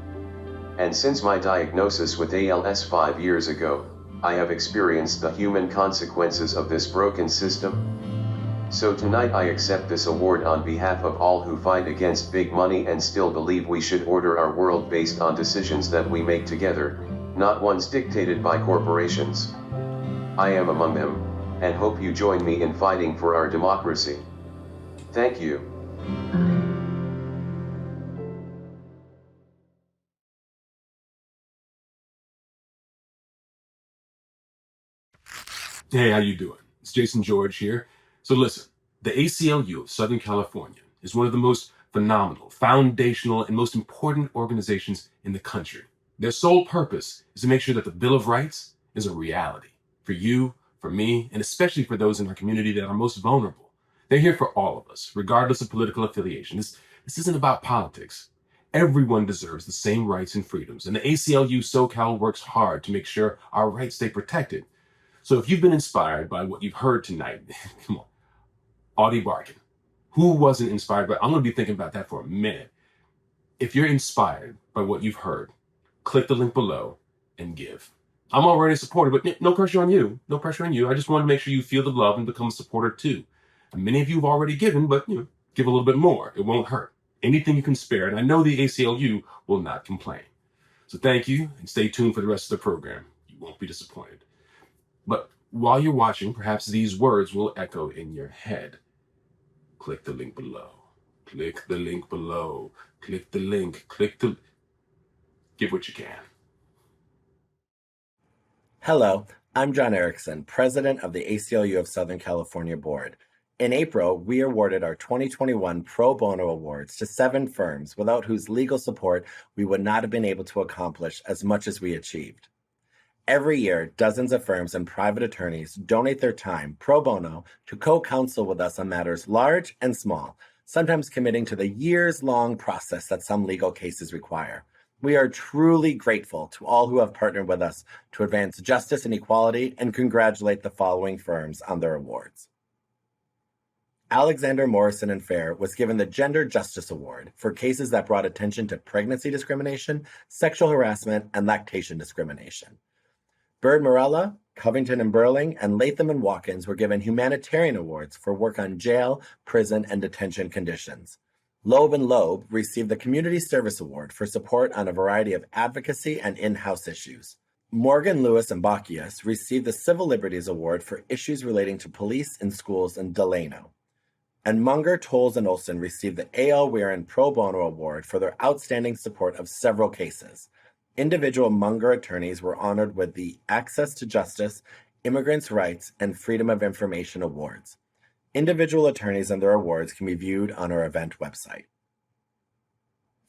Speaker 14: And since my diagnosis with ALS 5 years ago, I have experienced the human consequences of this broken system. So tonight I accept this award on behalf of all who fight against big money and still believe we should order our world based on decisions that we make together, not ones dictated by corporations. I am among them, and hope you join me in fighting for our democracy. Thank you.
Speaker 3: Hey, how you doing? It's Jason George here. So listen, the ACLU of Southern California is one of the most phenomenal, foundational, and most important organizations in the country. Their sole purpose is to make sure that the Bill of Rights is a reality for you, for me, and especially for those in our community that are most vulnerable. They're here for all of us, regardless of political affiliation. This isn't about politics. Everyone deserves the same rights and freedoms, and the ACLU SoCal works hard to make sure our rights stay protected. So if you've been inspired by what you've heard tonight, come on, Adi Barkan. Who wasn't inspired by? I'm going to be thinking about that for a minute. If you're inspired by what you've heard, click the link below and give. I'm already a supporter, but no pressure on you. No pressure on you. I just want to make sure you feel the love and become a supporter too. And many of you have already given, but give a little bit more. It won't hurt. Anything you can spare, and I know the ACLU will not complain. So thank you, and stay tuned for the rest of the program. You won't be disappointed. But while you're watching, perhaps these words will echo in your head. click the link below. Click the link below. Click the link. Click the... Give what you can.
Speaker 9: Hello, I'm John Erickson, president of the ACLU of Southern California Board. In April, we awarded our 2021 Pro Bono Awards to 7 firms without whose legal support we would not have been able to accomplish as much as we achieved. Every year, dozens of firms and private attorneys donate their time pro bono to co-counsel with us on matters large and small, sometimes committing to the years-long process that some legal cases require. We are truly grateful to all who have partnered with us to advance justice and equality and congratulate the following firms on their awards. Alexander Morrison and Fair was given the Gender Justice Award for cases that brought attention to pregnancy discrimination, sexual harassment, and lactation discrimination. Bird Morella, Covington and Burling, and Latham and Watkins were given humanitarian awards for work on jail, prison, and detention conditions. Loeb and Loeb received the Community Service Award for support on a variety of advocacy and in-house issues. Morgan, Lewis, and Bacchius received the Civil Liberties Award for issues relating to police in schools in Delano. And Munger, Tolles, and Olson received the A.L. Weirin Pro Bono Award for their outstanding support of several cases. Individual Munger attorneys were honored with the Access to Justice, Immigrants' Rights, and Freedom of Information Awards. Individual attorneys and their awards can be viewed on our event website.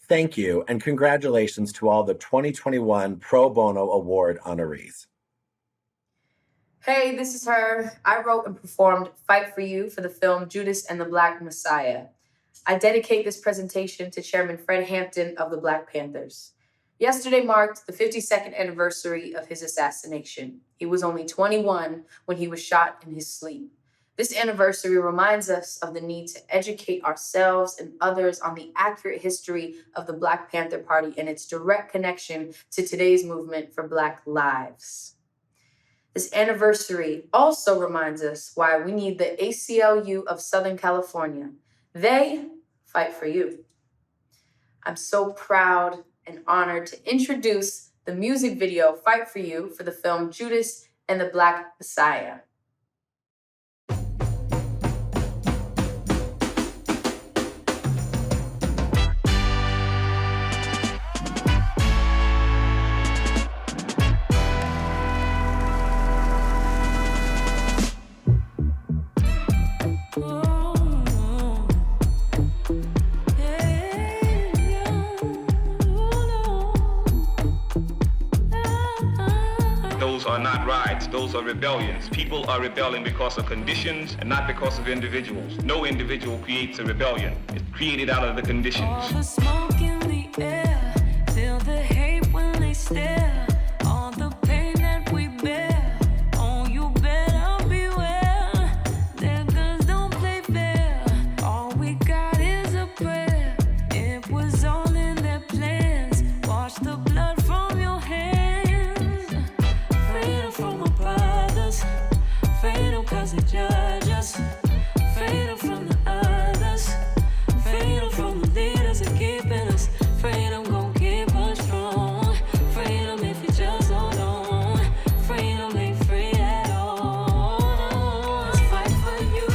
Speaker 9: Thank you, and congratulations to all the 2021 Pro Bono Award honorees.
Speaker 16: Hey, this is her. I wrote and performed Fight for You for the film Judas and the Black Messiah. I dedicate this presentation to Chairman Fred Hampton of the Black Panthers. Yesterday marked the 52nd anniversary of his assassination. He was only 21 when he was shot in his sleep. This anniversary reminds us of the need to educate ourselves and others on the accurate history of the Black Panther Party and its direct connection to today's movement for Black lives. This anniversary also reminds us why we need the ACLU of Southern California. They fight for you. I'm so proud and honored to introduce the music video Fight for You for the film Judas and the Black Messiah.
Speaker 17: Those are not riots, those are rebellions. People are rebelling because of conditions and not because of individuals. No individual creates a rebellion. It's created out of the conditions.
Speaker 22: All the smoke in the air, feel the hate when they stare, all the pain that we bear. Oh, you better beware, their guns don't play fair. All we got is a prayer, it was all in their plans. Wash the blood from your hands, freedom from our brothers, freedom cause they judge us, freedom from the others, freedom from the leaders that keeping us, freedom gon' keep us strong, freedom if you just hold on, freedom ain't free at all. Let's fight for you.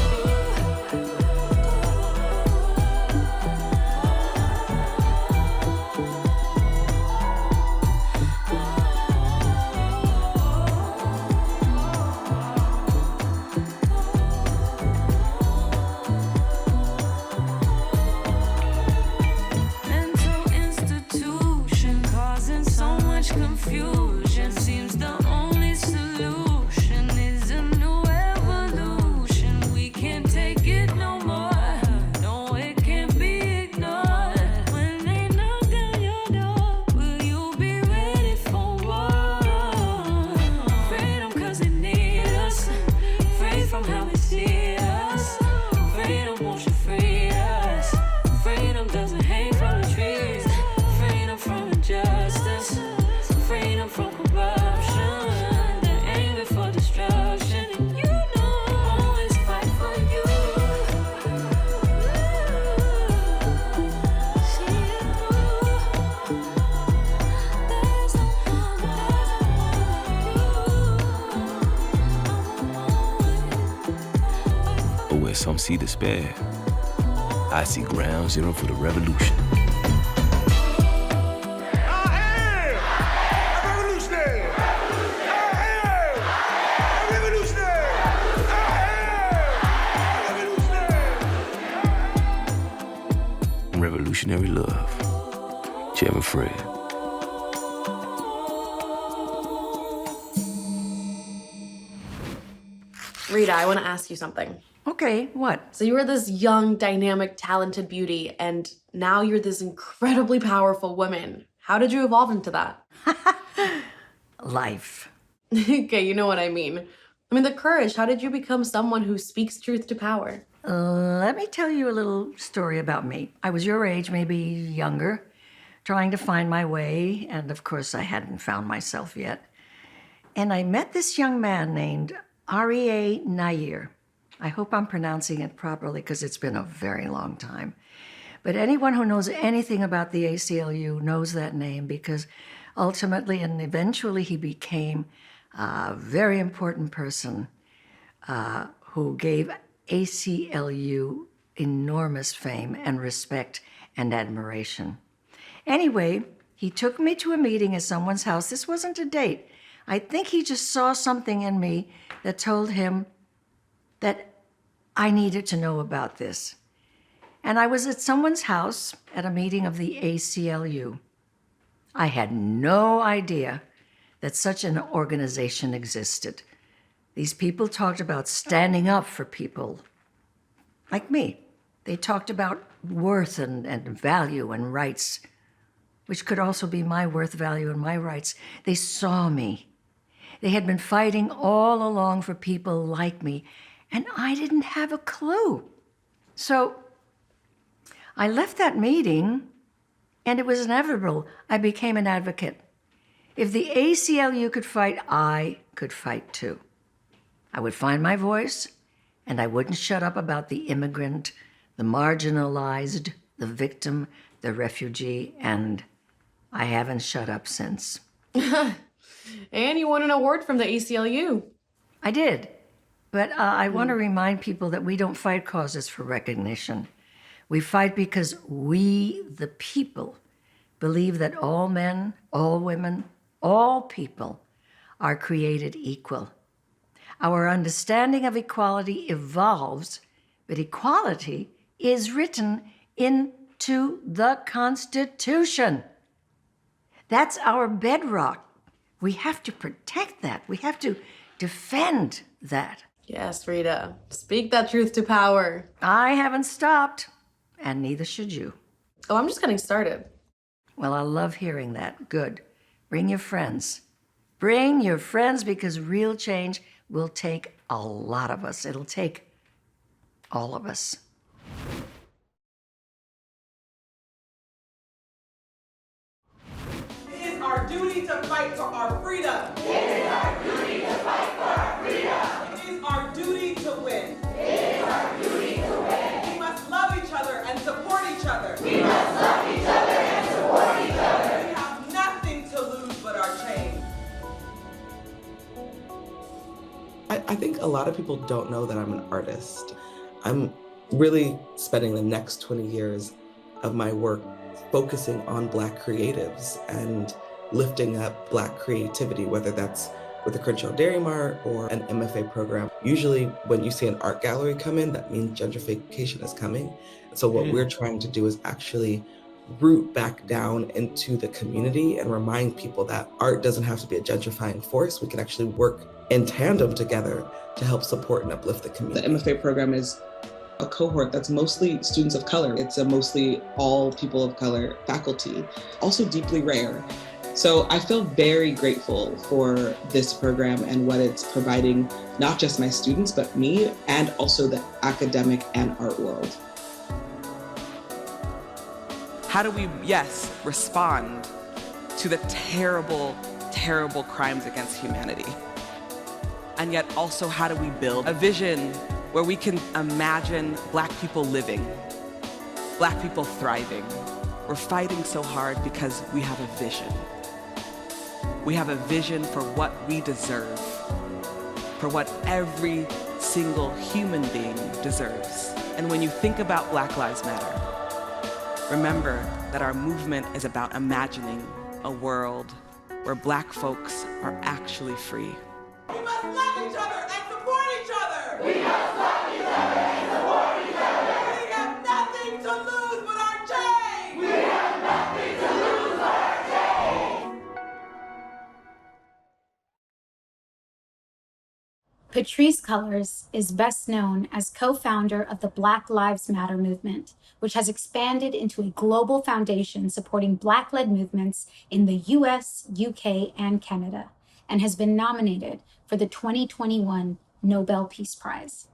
Speaker 22: Mental institution causing so much confusion. Seems the only solution is a new evolution. We can't take it no more. No, it can't be ignored. When they knock down your door, will you be ready for war? Freedom cause they need us, free from how they see us. Freedom, won't you free us? Freedom doesn't hang from the trees. Freedom from injustice. Freedom from corruption. They're aiming for destruction. And you know, always fight for you.
Speaker 23: Où est-ce qu'on s'y despère?
Speaker 5: I see ground zero for the revolution. Revolutionary love. Chairman Fred.
Speaker 8: Rita, I want to ask you something.
Speaker 23: Okay, what?
Speaker 8: So you were this young, dynamic, talented beauty, and now you're this incredibly powerful woman. How did you evolve into that?
Speaker 23: Life.
Speaker 8: Okay, you know what I mean. I mean, the courage. How did you become someone who speaks truth to power?
Speaker 23: Let me tell you a little story about me. I was your age, maybe younger, trying to find my way, and of course I hadn't found myself yet. And I met this young man named Aryeh Nair. I hope I'm pronouncing it properly because it's been a very long time. But anyone who knows anything about the ACLU knows that name because ultimately and eventually he became a very important person who gave ACLU enormous fame and respect and admiration. Anyway, he took me to a meeting at someone's house. This wasn't a date. I think he just saw something in me that told him that I needed to know about this. And I was at someone's house at a meeting of the ACLU. I had no idea that such an organization existed. These people talked about standing up for people like me. They talked about worth and value and rights, which could also be my worth, value, and my rights. They saw me. They had been fighting all along for people like me, and I didn't have a clue. So I left that meeting, and it was inevitable. I became an advocate. If the ACLU could fight, I could fight too. I would find my voice, and I wouldn't shut up about the immigrant, the marginalized, the victim, the refugee, and I haven't shut up since.
Speaker 8: And you won an award from the ACLU.
Speaker 23: I did, but I want to remind people that we don't fight causes for recognition. We fight because we, the people, believe that all men, all women, all people are created equal. Our understanding of equality evolves, but equality is written into the Constitution. That's our bedrock. We have to protect that. We have to defend that.
Speaker 8: Yes, Rita. Speak that truth to power.
Speaker 23: I haven't stopped, and neither should you.
Speaker 8: Oh, I'm just getting started.
Speaker 23: Well, I love hearing that. Good. Bring your friends. Bring your friends because real change will take a lot of us. It'll take all of us.
Speaker 24: It is our duty to fight for our freedom.
Speaker 25: It is our duty to fight for our freedom.
Speaker 24: It is our duty to win.
Speaker 25: It is our duty to win.
Speaker 24: We must love each other and support each other.
Speaker 25: We must love each other and support each other.
Speaker 24: We have nothing to lose but our change.
Speaker 26: I think a lot of people don't know that I'm an artist. I'm really spending the next 20 years of my work focusing on Black creatives and lifting up Black creativity, whether that's with the Crenshaw Dairy Mart or an MFA program. Usually when you see an art gallery come in, that means gentrification is coming. So what we're trying to do is actually root back down into the community and remind people that art doesn't have to be a gentrifying force. We can actually work in tandem together to help support and uplift the community. The MFA program is a cohort that's mostly students of color. It's a mostly all people of color faculty, also deeply rare. So I feel very grateful for this program and what it's providing, not just my students, but me, and also the academic and art world.
Speaker 27: How do we, yes, respond to the terrible, terrible crimes against humanity? And yet also, how do we build a vision where we can imagine Black people living, Black people thriving? We're fighting so hard because we have a vision. We have a vision for what we deserve, for what every single human being deserves. And when you think about Black Lives Matter, remember that our movement is about imagining a world where Black folks are actually free.
Speaker 24: We must love each other and support each other.
Speaker 25: We must love each other and support each other.
Speaker 24: We have nothing to lose but our change.
Speaker 25: We have nothing to lose but our change.
Speaker 4: Patrisse Cullors is best known as co-founder of the Black Lives Matter movement, which has expanded into a global foundation supporting Black-led movements in the US, UK, and Canada, and has been nominated for the 2021 Nobel Peace Prize.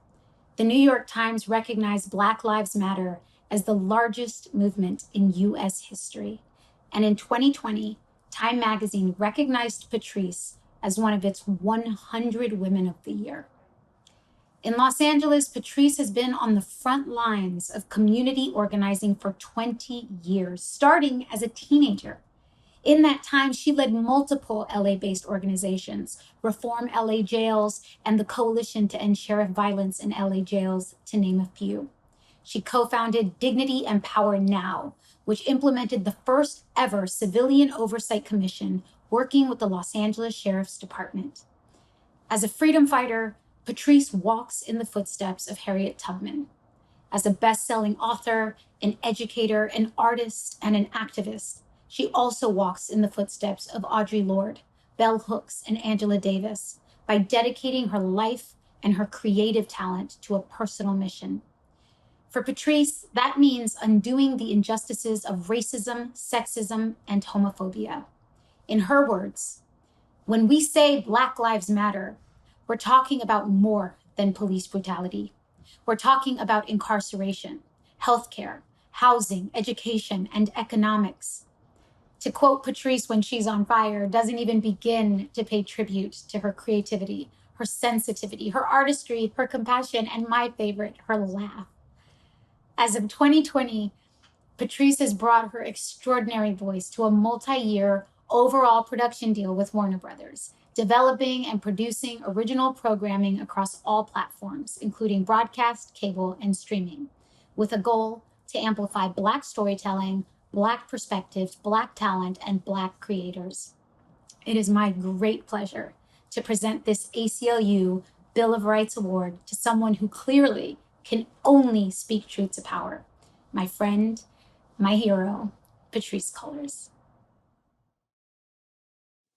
Speaker 4: The New York Times recognized Black Lives Matter as the largest movement in US history. And in 2020, Time magazine recognized Patrisse as one of its 100 Women of the Year. In Los Angeles, Patrisse has been on the front lines of community organizing for 20 years, starting as a teenager. In that time, she led multiple LA-based organizations, Reform LA Jails and the Coalition to End Sheriff Violence in LA Jails, to name a few. She co-founded Dignity and Power Now, which implemented the first ever civilian oversight commission working with the Los Angeles Sheriff's Department. As a freedom fighter, Patrisse walks in the footsteps of Harriet Tubman. As a best-selling author, an educator, an artist, and an activist, she also walks in the footsteps of Audre Lorde, Bell Hooks, and Angela Davis by dedicating her life and her creative talent to a personal mission. For Patrisse, that means undoing the injustices of racism, sexism, and homophobia. In her words, when we say Black Lives Matter, we're talking about more than police brutality. We're talking about incarceration, healthcare, housing, education, and economics. To quote Patrisse when she's on fire doesn't even begin to pay tribute to her creativity, her sensitivity, her artistry, her compassion, and my favorite, her laugh. As of 2020, Patrisse has brought her extraordinary voice to a multi-year overall production deal with Warner Brothers, developing and producing original programming across all platforms, including broadcast, cable, and streaming, with a goal to amplify Black storytelling, Black perspectives, Black talent, and Black creators. It is my great pleasure to present this ACLU Bill of Rights Award to someone who clearly can only speak truth to power, my friend, my hero, Patrisse Cullors.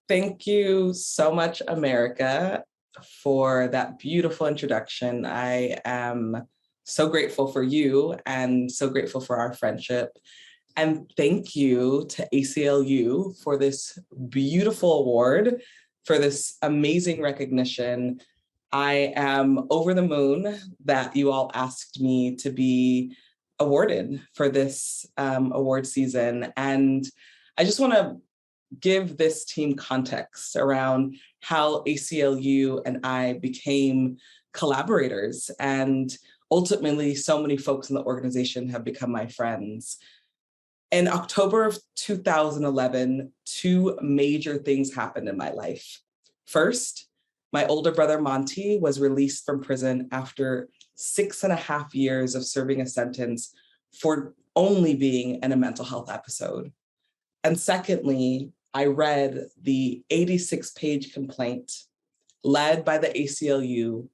Speaker 27: Thank you so much, America, for that beautiful introduction. I am so grateful for you and so grateful for our friendship. And thank you to ACLU for this beautiful award, for this amazing recognition. I am over the moon that you all asked me to be awarded for this award season. And I just want to give this team context around how ACLU and I became collaborators. And ultimately, so many folks in the organization have become my friends. In October of 2011, two major things happened in my life. First, my older brother, Monty, was released from prison after 6.5 years of serving a sentence for only being in a mental health episode. And secondly, I read the 86-page complaint led by the ACLU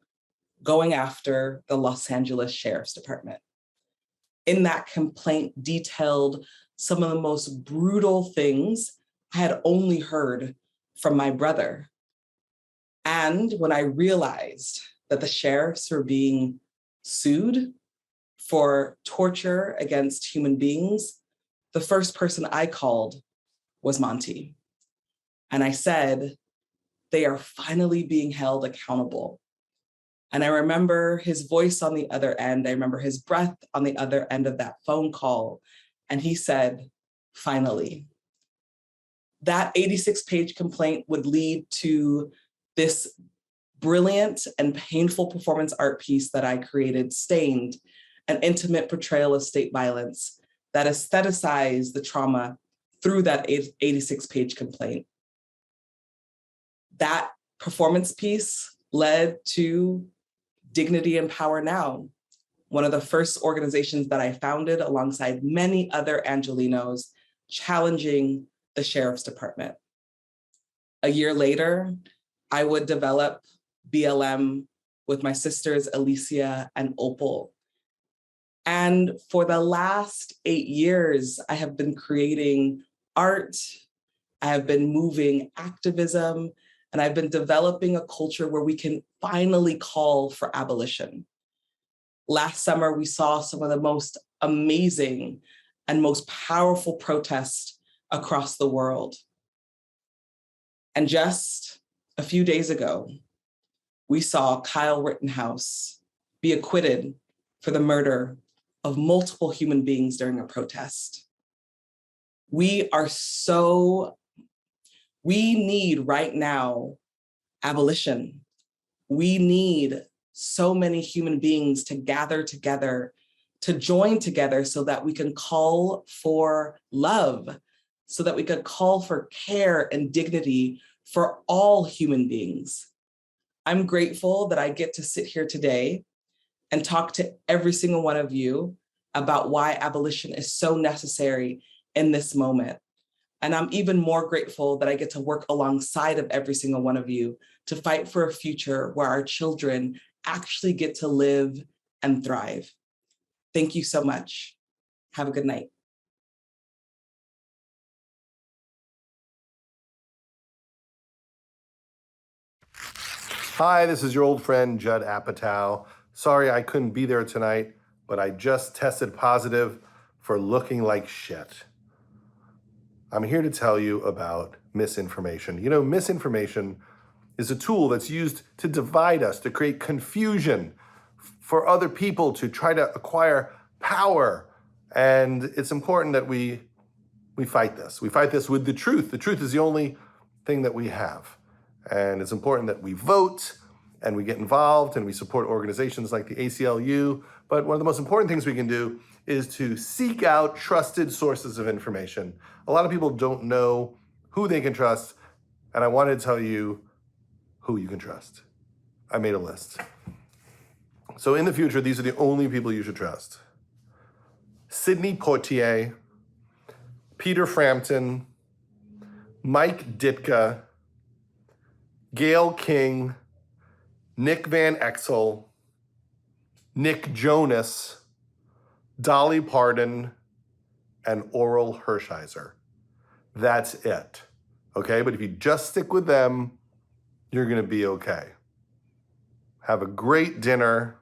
Speaker 27: going after the Los Angeles Sheriff's Department. In that complaint detailed some of the most brutal things I had only heard from my brother. And when I realized that the sheriffs were being sued for torture against human beings, the first person I called was Monty. And I said, they are finally being held accountable. And I remember his voice on the other end. I remember his breath on the other end of that phone call. And he said, finally. That 86-page complaint would lead to this brilliant and painful performance art piece that I created, Stained, an intimate portrayal of state violence that aestheticized the trauma through that 86-page complaint. That performance piece led to Dignity and Power Now, one of the first organizations that I founded alongside many other Angelenos, challenging the Sheriff's Department. A year later, I would develop BLM with my sisters, Alicia and Opal. And for the last 8 years, I have been creating art, I have been moving activism, and I've been developing a culture where we can finally call for abolition. Last summer, we saw some of the most amazing and most powerful protests across the world. And just a few days ago, we saw Kyle Rittenhouse be acquitted for the murder of multiple human beings during a protest. We need right now abolition. We need so many human beings to gather together, to join together so that we can call for love, so that we can call for care and dignity for all human beings. I'm grateful that I get to sit here today and talk to every single one of you about why abolition is so necessary in this moment. And I'm even more grateful that I get to work alongside of every single one of you to fight for a future where our children actually get to live and thrive. Thank you so much. Have a good night.
Speaker 1: Hi, this is your old friend, Judd Apatow. Sorry I couldn't be there tonight, but I just tested positive for looking like shit. I'm here to tell you about misinformation. You know, misinformation is a tool that's used to divide us, to create confusion for other people to try to acquire power. And it's important that we fight this. We fight this with the truth. The truth is the only thing that we have. And it's important that we vote and we get involved and we support organizations like the ACLU. But one of the most important things we can do is to seek out trusted sources of information. A lot of people don't know who they can trust, and I wanted to tell you who you can trust. I made a list. So in the future, these are the only people you should trust. Sidney Poitier, Peter Frampton, Mike Ditka, Gail King, Nick Van Exel, Nick Jonas, Dolly Parton, and Oral Hershiser. That's it, okay? But if you just stick with them, you're gonna be okay. Have a great dinner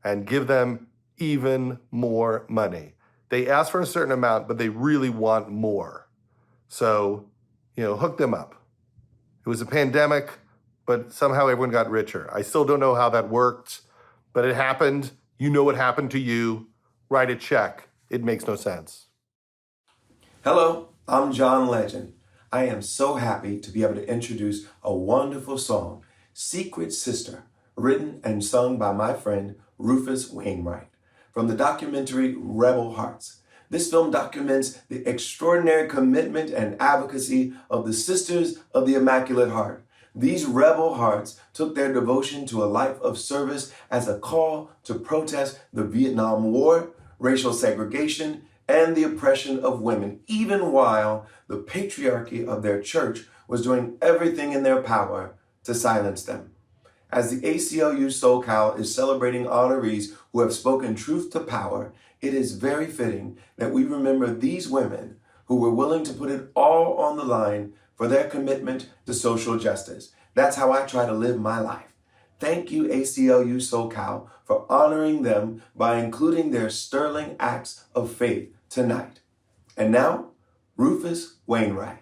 Speaker 1: and give them even more money. They ask for a certain amount, but they really want more. So, hook them up. It was a pandemic, but somehow everyone got richer. I still don't know how that worked, but it happened. You know what happened to you. Write a check. It makes no sense.
Speaker 6: Hello, I'm John Legend. I am so happy to be able to introduce a wonderful song, Secret Sister, written and sung by my friend Rufus Wainwright, from the documentary Rebel Hearts. This film documents the extraordinary commitment and advocacy of the Sisters of the Immaculate Heart. These rebel hearts took their devotion to a life of service as a call to protest the Vietnam War, racial segregation, and the oppression of women, even while the patriarchy of their church was doing everything in their power to silence them. As the ACLU SoCal is celebrating honorees who have spoken truth to power, it is very fitting that we remember these women who were willing to put it all on the line for their commitment to social justice. That's how I try to live my life. Thank you, ACLU SoCal, for honoring them by including their sterling acts of faith tonight. And now, Rufus Wainwright.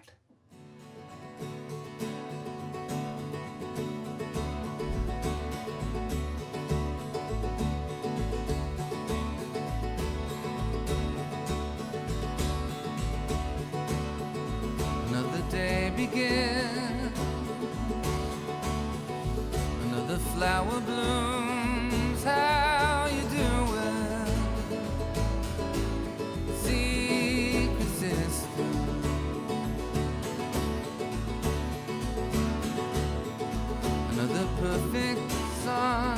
Speaker 7: Another day begins, another flower blooms. How you doing, secret sister? Another perfect song,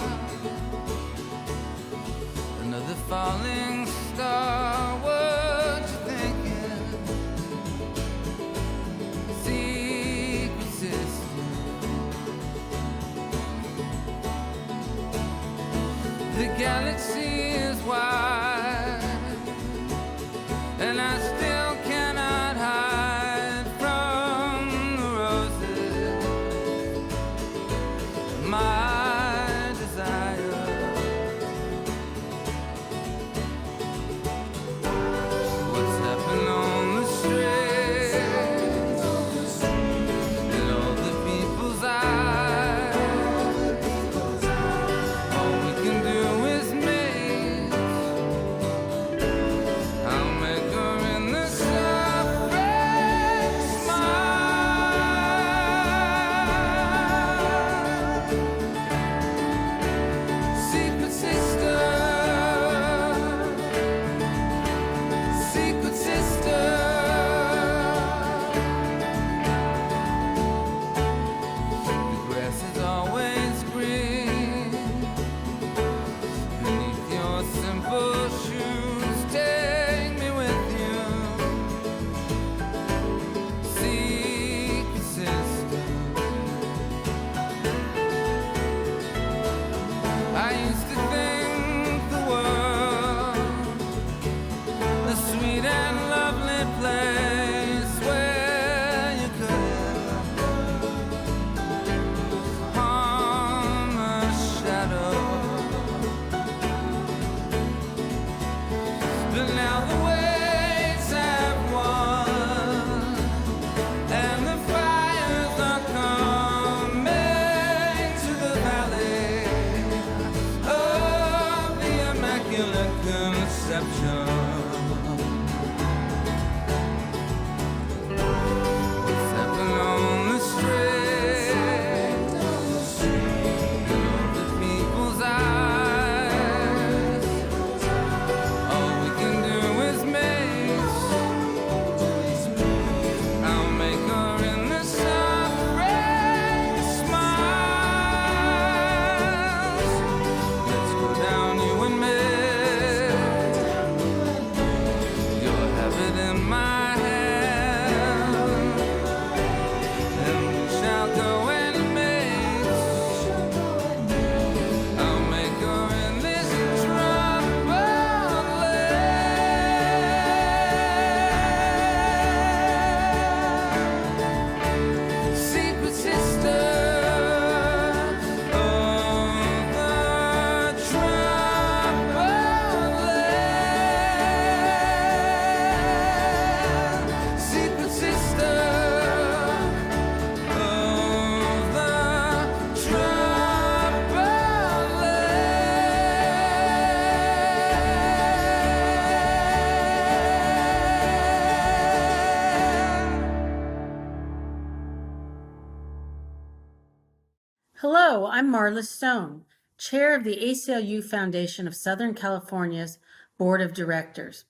Speaker 10: Hello, I'm Marla Stone, Chair of the ACLU Foundation of Southern California's Board of Directors.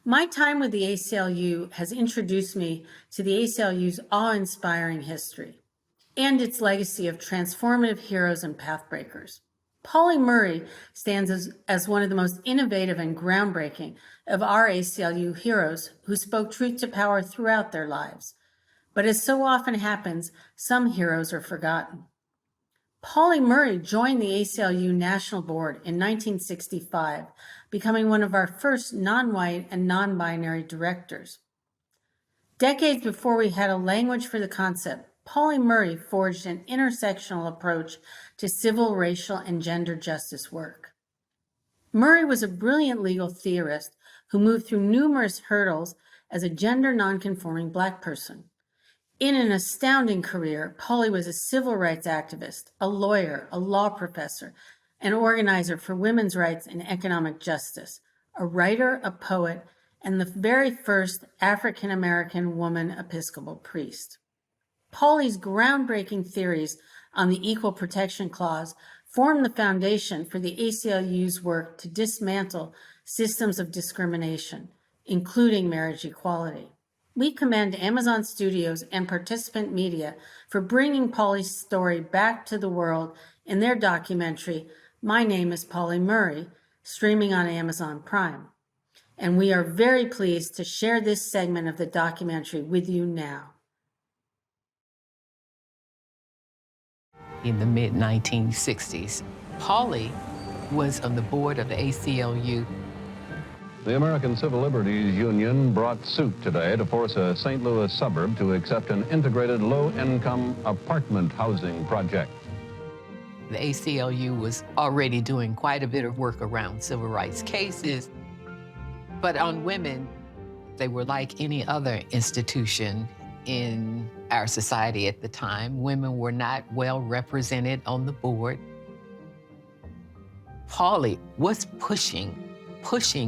Speaker 10: My time with the ACLU has introduced me to the ACLU's awe-inspiring history and its legacy of transformative heroes and pathbreakers. Pauli Murray stands as one of the most innovative and groundbreaking of our ACLU heroes who spoke truth to power throughout their lives. But as so often happens, some heroes are forgotten. Pauli Murray joined the ACLU National Board in 1965, becoming one of our first non-white and non-binary directors. Decades before we had a language for the concept, Pauli Murray forged an intersectional approach to civil, racial, and gender justice work. Murray was a brilliant legal theorist who moved through numerous hurdles as a gender nonconforming Black person. In an astounding career, Pauli was a civil rights activist, a lawyer, a law professor, an organizer for women's rights and economic justice, a writer, a poet, and the very first African-American woman Episcopal priest. Pauli's groundbreaking theories on the Equal Protection Clause formed the foundation for the ACLU's work to dismantle systems of discrimination, including marriage equality. We commend Amazon Studios and Participant Media for bringing Pauli's story back to the world in their documentary, My Name is Pauli Murray, streaming on Amazon Prime. And we are very pleased to share this segment of the documentary with you now.
Speaker 11: In the mid-1960s, Pauli was on the board of the ACLU.
Speaker 12: The American Civil Liberties Union brought suit today to force a St. Louis suburb to accept an integrated low-income apartment housing project.
Speaker 11: The ACLU was already doing quite a bit of work around civil rights cases, but on women, they were like any other institution in our society at the time. Women were not well represented on the board. Pauli was pushing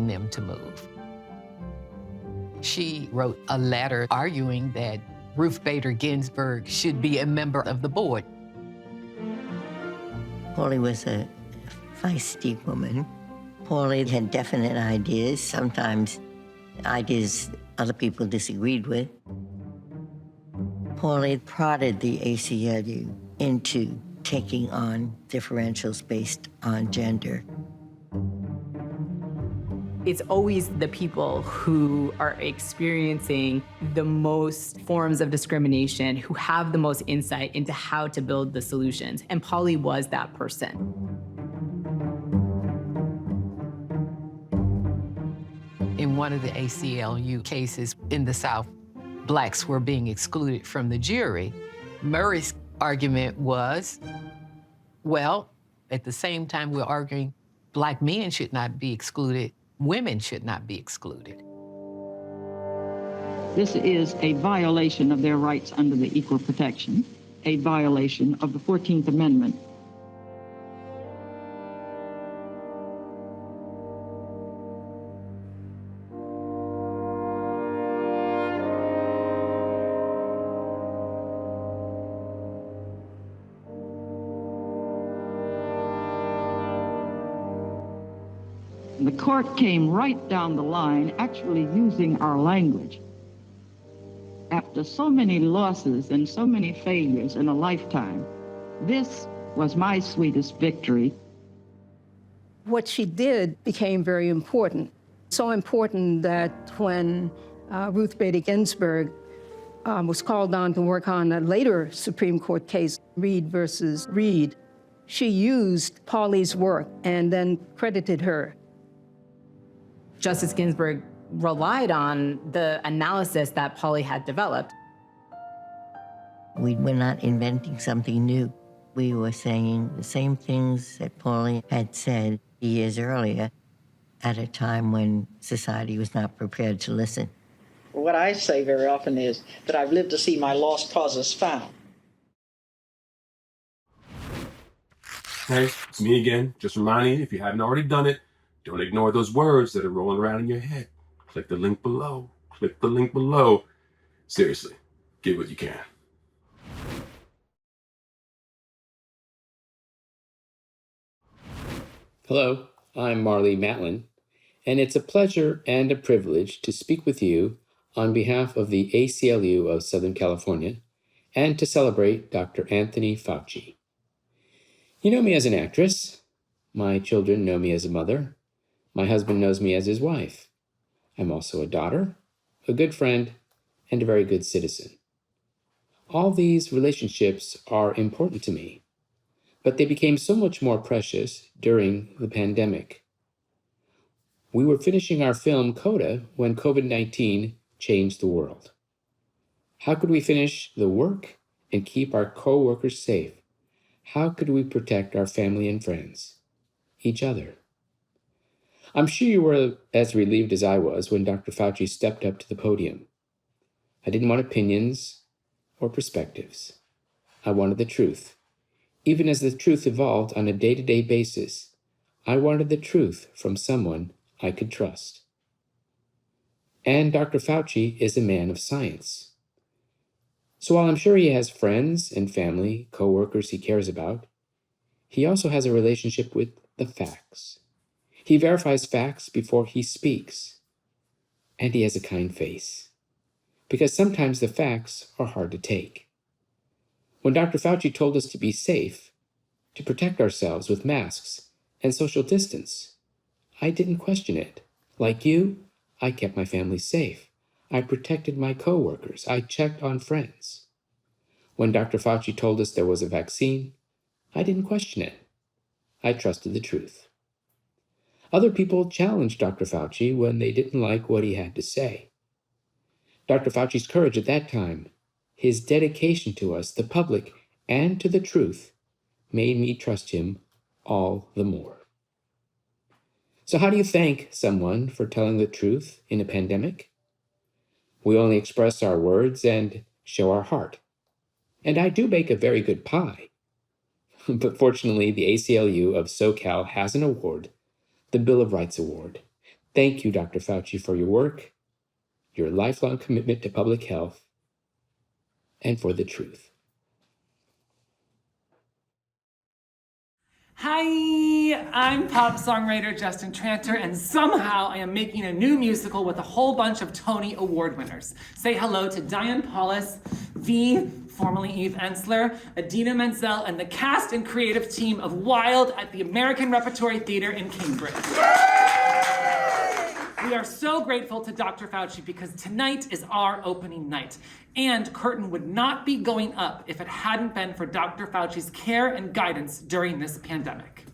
Speaker 11: them to move. She wrote a letter arguing that Ruth Bader Ginsburg should be a member of the board.
Speaker 13: Pauli was a feisty woman. Pauli had definite ideas, sometimes ideas other people disagreed with. Pauli prodded the ACLU into taking on differentials based on gender.
Speaker 15: It's always the people who are experiencing the most forms of discrimination, who have the most insight into how to build the solutions. And Pauli was that person.
Speaker 11: In one of the ACLU cases in the South, Blacks were being excluded from the jury. Murray's argument was, well, at the same time we're arguing Black men should not be excluded, women should not be excluded.
Speaker 18: This is a violation of their rights under the Equal Protection, a violation of the 14th Amendment. The court came right down the line, actually using our language. After so many losses and so many failures in a lifetime, this was my sweetest victory.
Speaker 19: What she did became very important. So important that when Ruth Bader Ginsburg was called on to work on a later Supreme Court case, Reed versus Reed, she used Pauli's work and then credited her.
Speaker 15: Justice Ginsburg relied on the analysis that Pauli had developed.
Speaker 13: We were not inventing something new. We were saying the same things that Pauli had said years earlier at a time when society was not prepared to listen.
Speaker 28: What I say very often is that I've lived to see my lost causes found.
Speaker 3: Hey, it's me again. Just reminding you, if you haven't already done it, don't ignore those words that are rolling around in your head. Click the link below. Click the link below. Seriously, give what you can.
Speaker 2: Hello, I'm Marley Matlin, and it's a pleasure and a privilege to speak with you on behalf of the ACLU of Southern California and to celebrate Dr. Anthony Fauci. You know me as an actress. My children know me as a mother. My husband knows me as his wife. I'm also a daughter, a good friend, and a very good citizen. All these relationships are important to me, but they became so much more precious during the pandemic. We were finishing our film Coda when COVID-19 changed the world. How could we finish the work and keep our co-workers safe? How could we protect our family and friends, each other? I'm sure you were as relieved as I was when Dr. Fauci stepped up to the podium. I didn't want opinions or perspectives. I wanted the truth. Even as the truth evolved on a day-to-day basis, I wanted the truth from someone I could trust. And Dr. Fauci is a man of science. So while I'm sure he has friends and family, co-workers he cares about, he also has a relationship with the facts. He verifies facts before he speaks. And he has a kind face. Because sometimes the facts are hard to take. When Dr. Fauci told us to be safe, to protect ourselves with masks and social distance, I didn't question it. Like you, I kept my family safe. I protected my co-workers. I checked on friends. When Dr. Fauci told us there was a vaccine, I didn't question it. I trusted the truth. Other people challenged Dr. Fauci when they didn't like what he had to say. Dr. Fauci's courage at that time, his dedication to us, the public, and to the truth, made me trust him all the more. So how do you thank someone for telling the truth in a pandemic? We only express our words and show our heart. And I do bake a very good pie. But fortunately, the ACLU of SoCal has an award, the Bill of Rights Award. Thank you, Dr. Fauci, for your work, your lifelong commitment to public health, and for the truth.
Speaker 9: Hi, I'm pop songwriter Justin Tranter, and somehow I am making a new musical with a whole bunch of Tony Award winners. Say hello to Diane Paulus, V, formerly Eve Ensler, Adina Menzel, and the cast and creative team of Wild at the American Repertory Theater in Cambridge. We are so grateful to Dr. Fauci because tonight is our opening night. And curtain would not be going up if it hadn't been for Dr. Fauci's care and guidance during this pandemic.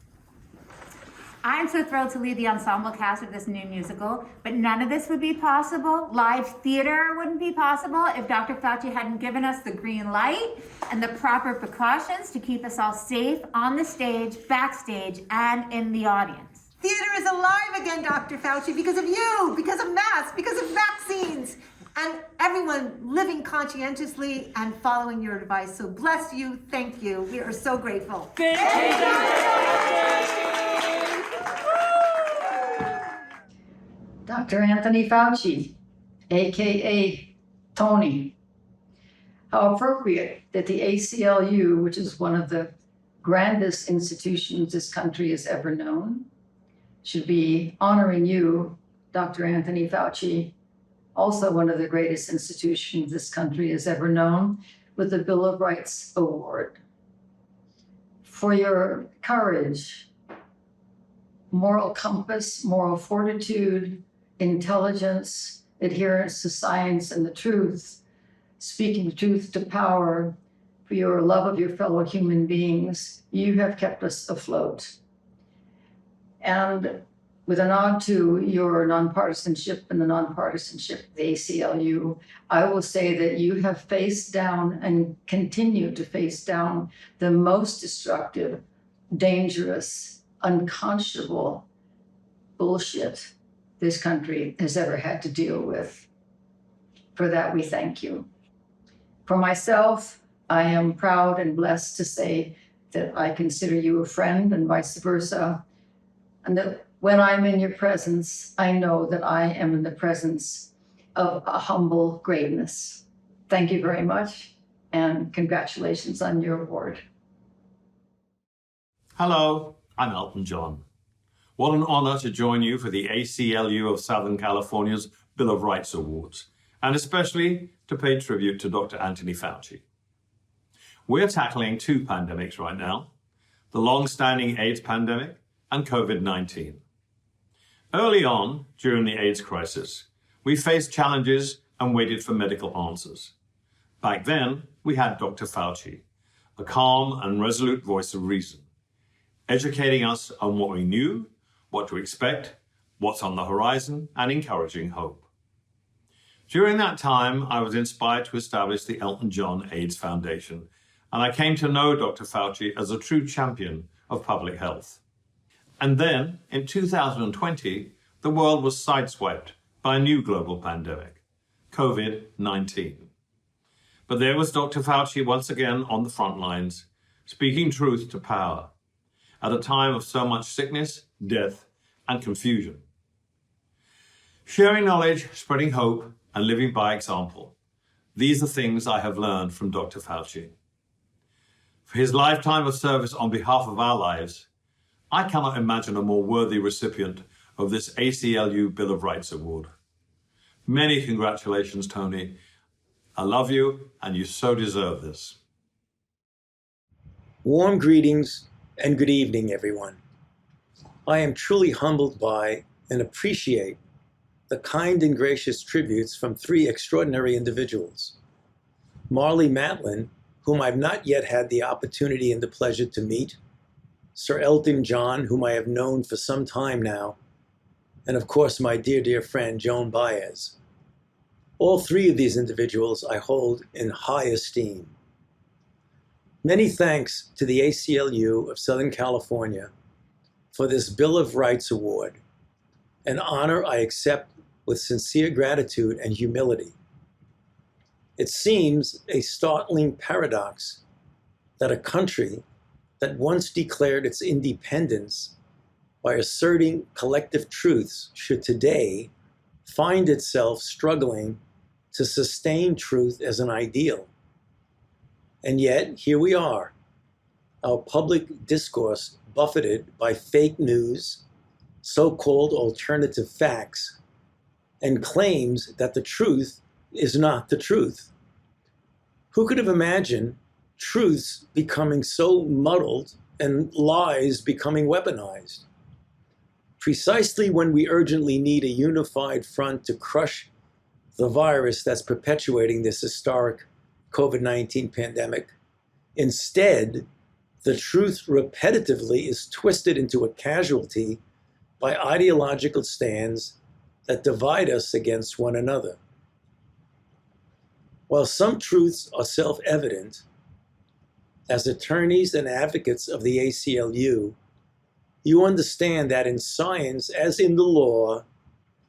Speaker 14: I'm so thrilled to lead the ensemble cast of this new musical, but none of this would be possible. Live theater wouldn't be possible if Dr. Fauci hadn't given us the green light and the proper precautions to keep us all safe on the stage, backstage, and in the audience.
Speaker 16: Theater is alive again, Dr. Fauci, because of you, because of masks, because of vaccines, and everyone living conscientiously and following your advice. So bless you, thank you. We are so grateful.
Speaker 9: Thank
Speaker 17: Dr. Anthony Fauci, AKA Tony. How appropriate that the ACLU, which is one of the grandest institutions this country has ever known, should be honoring you, Dr. Anthony Fauci, also one of the greatest institutions this country has ever known, with the Bill of Rights Award. For your courage, moral compass, moral fortitude, intelligence, adherence to science and the truth, speaking truth to power, for your love of your fellow human beings, you have kept us afloat. And with a nod to your nonpartisanship and the nonpartisanship of the ACLU, I will say that you have faced down and continue to face down the most destructive, dangerous, unconscionable bullshit this country has ever had to deal with. For that, we thank you. For myself, I am proud and blessed to say that I consider you a friend and vice versa. And that when I'm in your presence, I know that I am in the presence of a humble greatness. Thank you very much, and congratulations on your award.
Speaker 20: Hello, I'm Elton John.
Speaker 5: What an honor to join you for the ACLU of Southern California's Bill of Rights Awards, and especially to pay tribute to Dr. Anthony Fauci. We're tackling two pandemics right now, the long-standing AIDS pandemic and COVID-19. Early on, during the AIDS crisis, we faced challenges and waited for medical answers. Back then, we had Dr. Fauci, a calm and resolute voice of reason, educating us on what we knew, what to expect, what's on the horizon, and encouraging hope. During that time, I was inspired to establish the Elton John AIDS Foundation, and I came to know Dr. Fauci as a true champion of public health. And then, in 2020, the world was sideswiped by a new global pandemic, COVID-19. But there was Dr. Fauci once again on the front lines, speaking truth to power, at a time of so much sickness, death, and confusion. Sharing knowledge, spreading hope, and living by example. These are things I have learned from Dr. Fauci. For his lifetime of service on behalf of our lives, I cannot imagine a more worthy recipient of this ACLU Bill of Rights Award. Many congratulations, Tony. I love you, and you so deserve this.
Speaker 8: Warm greetings and good evening, everyone. I am truly humbled by and appreciate the kind and gracious tributes from three extraordinary individuals. Marlee Matlin, whom I've not yet had the opportunity and the pleasure to meet, Sir Elton John, whom I have known for some time now, and of course my dear, dear friend, Joan Baez. All three of these individuals I hold in high esteem. Many thanks to the ACLU of Southern California for this Bill of Rights Award, an honor I accept with sincere gratitude and humility. It seems a startling paradox that a country that once declared its independence by asserting collective truths should today find itself struggling to sustain truth as an ideal. And yet, here we are, our public discourse buffeted by fake news, so-called alternative facts, and claims that the truth is not the truth. Who could have imagined truths becoming so muddled and lies becoming weaponized? Precisely when we urgently need a unified front to crush the virus that's perpetuating this historic COVID-19 pandemic, instead, the truth repetitively is twisted into a casualty by ideological stands that divide us against one another. While some truths are self-evident, as attorneys and advocates of the ACLU, you understand that in science, as in the law,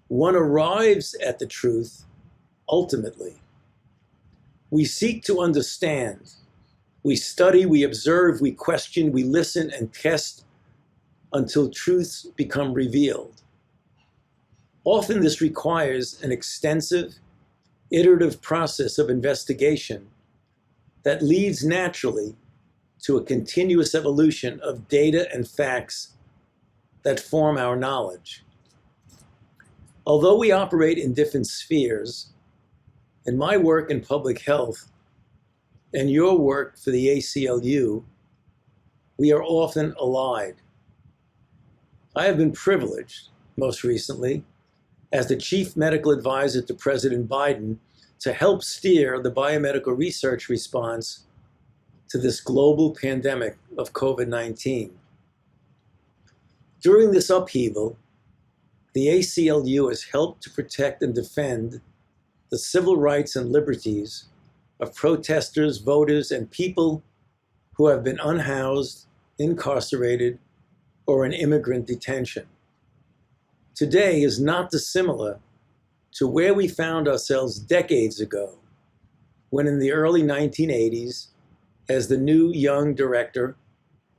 Speaker 8: one arrives at the truth ultimately. We seek to understand. We study, we observe, we question, we listen and test until truths become revealed. Often this requires an extensive, iterative process of investigation that leads naturally to a continuous evolution of data and facts that form our knowledge. Although we operate in different spheres, in my work in public health and your work for the ACLU, we are often allied. I have been privileged, most recently, as the chief medical advisor to President Biden, to help steer the biomedical research response to this global pandemic of COVID-19. During this upheaval, the ACLU has helped to protect and defend the civil rights and liberties of protesters, voters, and people who have been unhoused, incarcerated, or in immigrant detention. Today is not dissimilar to where we found ourselves decades ago, when in the early 1980s, as the new young director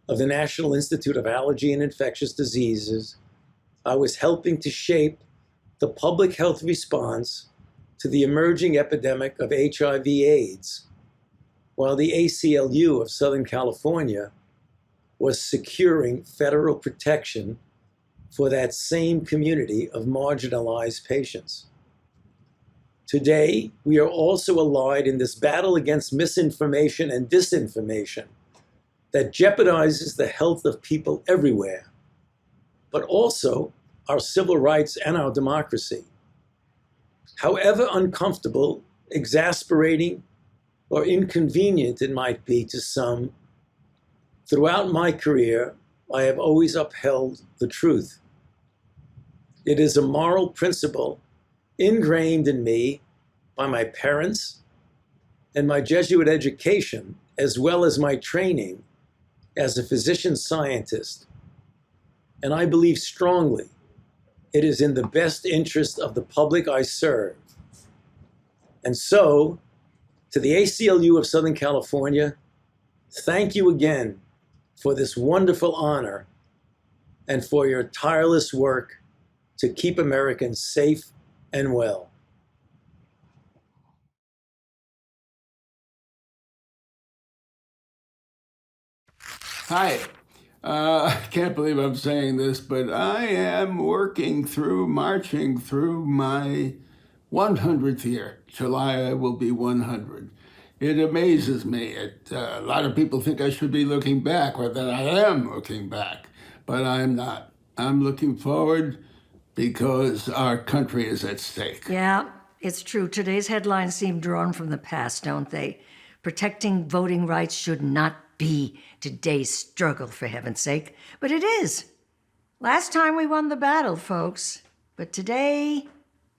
Speaker 8: of the National Institute of Allergy and Infectious Diseases, I was helping to shape the public health response to the emerging epidemic of HIV/AIDS, while the ACLU of Southern California was securing federal protection for that same community of marginalized patients. Today, we are also allied in this battle against misinformation and disinformation that jeopardizes the health of people everywhere, but also our civil rights and our democracy. However uncomfortable, exasperating, or inconvenient it might be to some, throughout my career, I have always upheld the truth. It is a moral principle ingrained in me by my parents and my Jesuit education, as well as my training as a physician scientist. And I believe strongly it is in the best interest of the public I serve. And so, to the ACLU of Southern California, thank you again for this wonderful honor and for your tireless work to keep Americans safe and well.
Speaker 4: Hi. I can't believe I'm saying this, but I am marching through my 100th year. July I will be 100. It amazes me. A lot of people think I should be looking back, or that I am looking back, but I'm not. I'm looking forward because our country is at stake.
Speaker 17: Yeah, it's true. Today's headlines seem drawn from the past, don't they? Protecting voting rights should not be today's struggle, for heaven's sake. But it is. Last time we won the battle, folks. But today...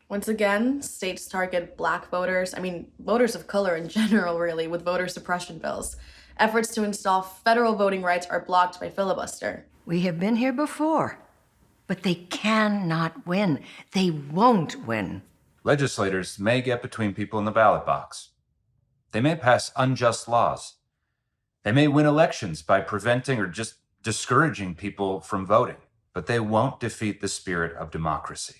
Speaker 20: Once again, states target Black voters, voters of color in general, really, with voter suppression bills. Efforts to install federal voting rights are blocked by filibuster.
Speaker 17: We have been here before, but they cannot win. They won't win.
Speaker 21: Legislators may get between people in the ballot box. They may pass unjust laws. They may win elections by preventing or just discouraging people from voting, but they won't defeat the spirit of democracy.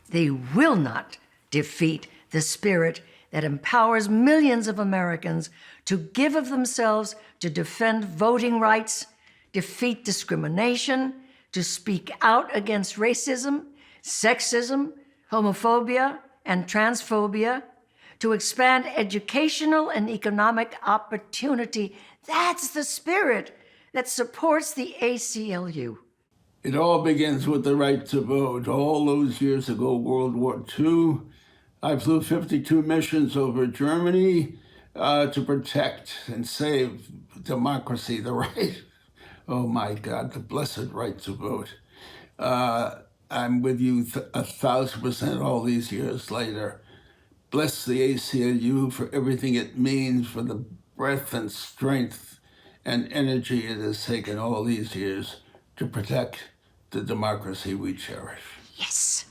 Speaker 17: They will not defeat the spirit that empowers millions of Americans to give of themselves to defend voting rights, defeat discrimination, to speak out against racism, sexism, homophobia, and transphobia, to expand educational and economic opportunity. That's the spirit that supports the ACLU.
Speaker 4: It all begins with the right to vote. All those years ago, World War II, I flew 52 missions over Germany to protect and save democracy, the right. Oh my God, the blessed right to vote. I'm with you 1,000% all these years later. Bless the ACLU for everything it means, for the breadth and strength and energy it has taken all these years to protect the democracy we cherish.
Speaker 17: Yes.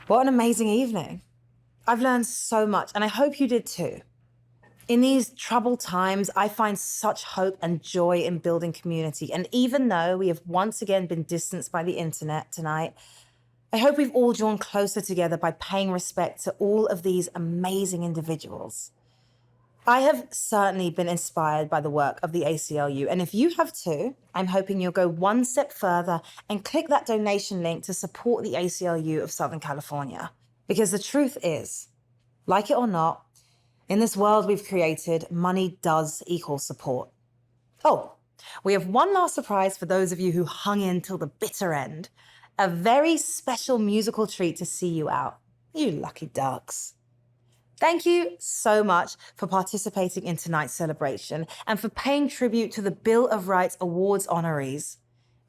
Speaker 22: What an amazing evening. I've learned so much, and I hope you did too. In these troubled times, I find such hope and joy in building community. And even though we have once again been distanced by the internet tonight, I hope we've all drawn closer together by paying respect to all of these amazing individuals. I have certainly been inspired by the work of the ACLU, and if you have too, I'm hoping you'll go one step further and click that donation link to support the ACLU of Southern California. Because the truth is, like it or not, in this world we've created, money does equal support. Oh, we have one last surprise for those of you who hung in till the bitter end. A very special musical treat to see you out. You lucky ducks. Thank you so much for participating in tonight's celebration and for paying tribute to the Bill of Rights Awards honorees.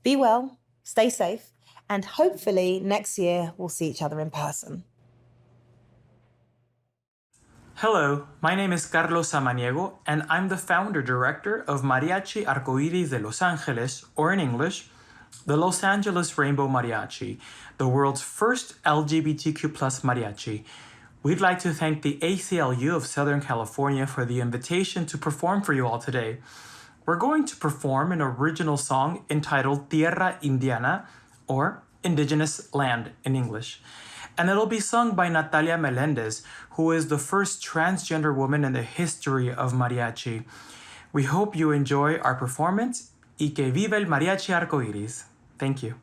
Speaker 22: Be well, stay safe, and hopefully next year we'll see each other in person.
Speaker 23: Hello, my name is Carlos Samaniego, and I'm the founder-director of Mariachi Arcoiris de Los Angeles, or in English, the Los Angeles Rainbow Mariachi, the world's first LGBTQ+ mariachi. We'd like to thank the ACLU of Southern California for the invitation to perform for you all today. We're going to perform an original song entitled Tierra Indiana, or Indigenous Land in English. And it'll be sung by Natalia Melendez, who is the first transgender woman in the history of mariachi. We hope you enjoy our performance y que viva el mariachi arcoiris. Thank you.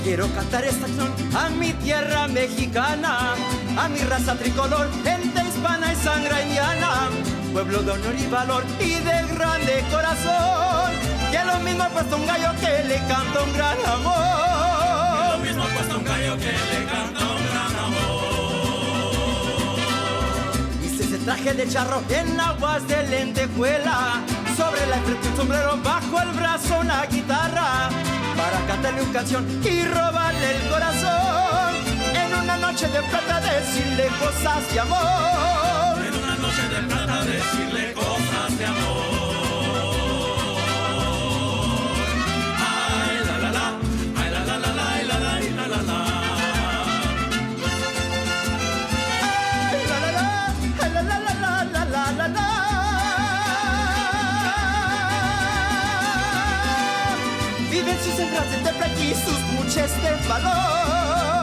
Speaker 1: Quiero cantar esta canción a mi tierra mexicana, a mi raza tricolor, gente hispana y sangre indiana, pueblo de honor y valor y de grande corazón, que lo mismo ha puesto un gallo que le canta un gran amor.
Speaker 6: Que lo mismo ha puesto un gallo que le canta un gran amor.
Speaker 1: Viste ese traje de charro en aguas de lentejuela, sobre la frente un sombrero, bajo el brazo una guitarra, para cantarle una canción y robarle el corazón. En una noche de plata decirle cosas de amor.
Speaker 6: En una noche de plata decirle cosas de amor. Ay, la la la, ay, la la la, ay, la la, ay, la la la.
Speaker 1: Ay, la la la, ay, la la la, la la la la. Viven sus hembras de temple y sus muches de valor.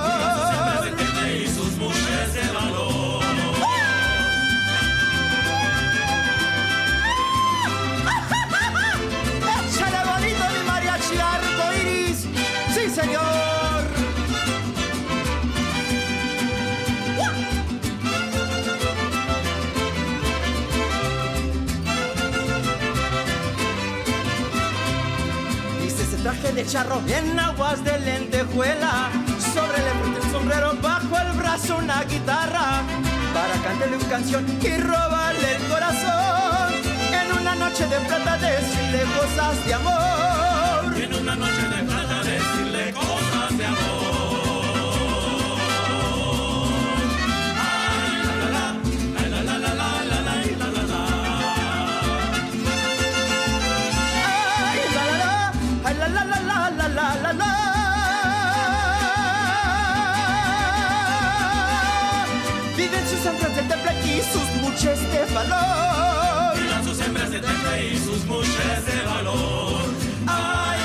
Speaker 6: Viven sus hembras de temple y sus muches de valor.
Speaker 1: Échale bonito mi mariachi arcoiris, sí señor. Traje de charro en aguas de lentejuela, sobre el frente el sombrero, bajo el brazo una guitarra, para cantarle una canción y robarle el corazón. En una noche de plata decirle cosas de amor.
Speaker 6: En una noche de plata decirle cosas de amor. Ay, la la la, ay, la la la, la la la, ay, la la la.
Speaker 1: Ay, la la la, la la la la la. Viven sus hembras de temple y sus muches de valor.
Speaker 6: Vivan sus hembras de temple y sus muches de valor. Ay,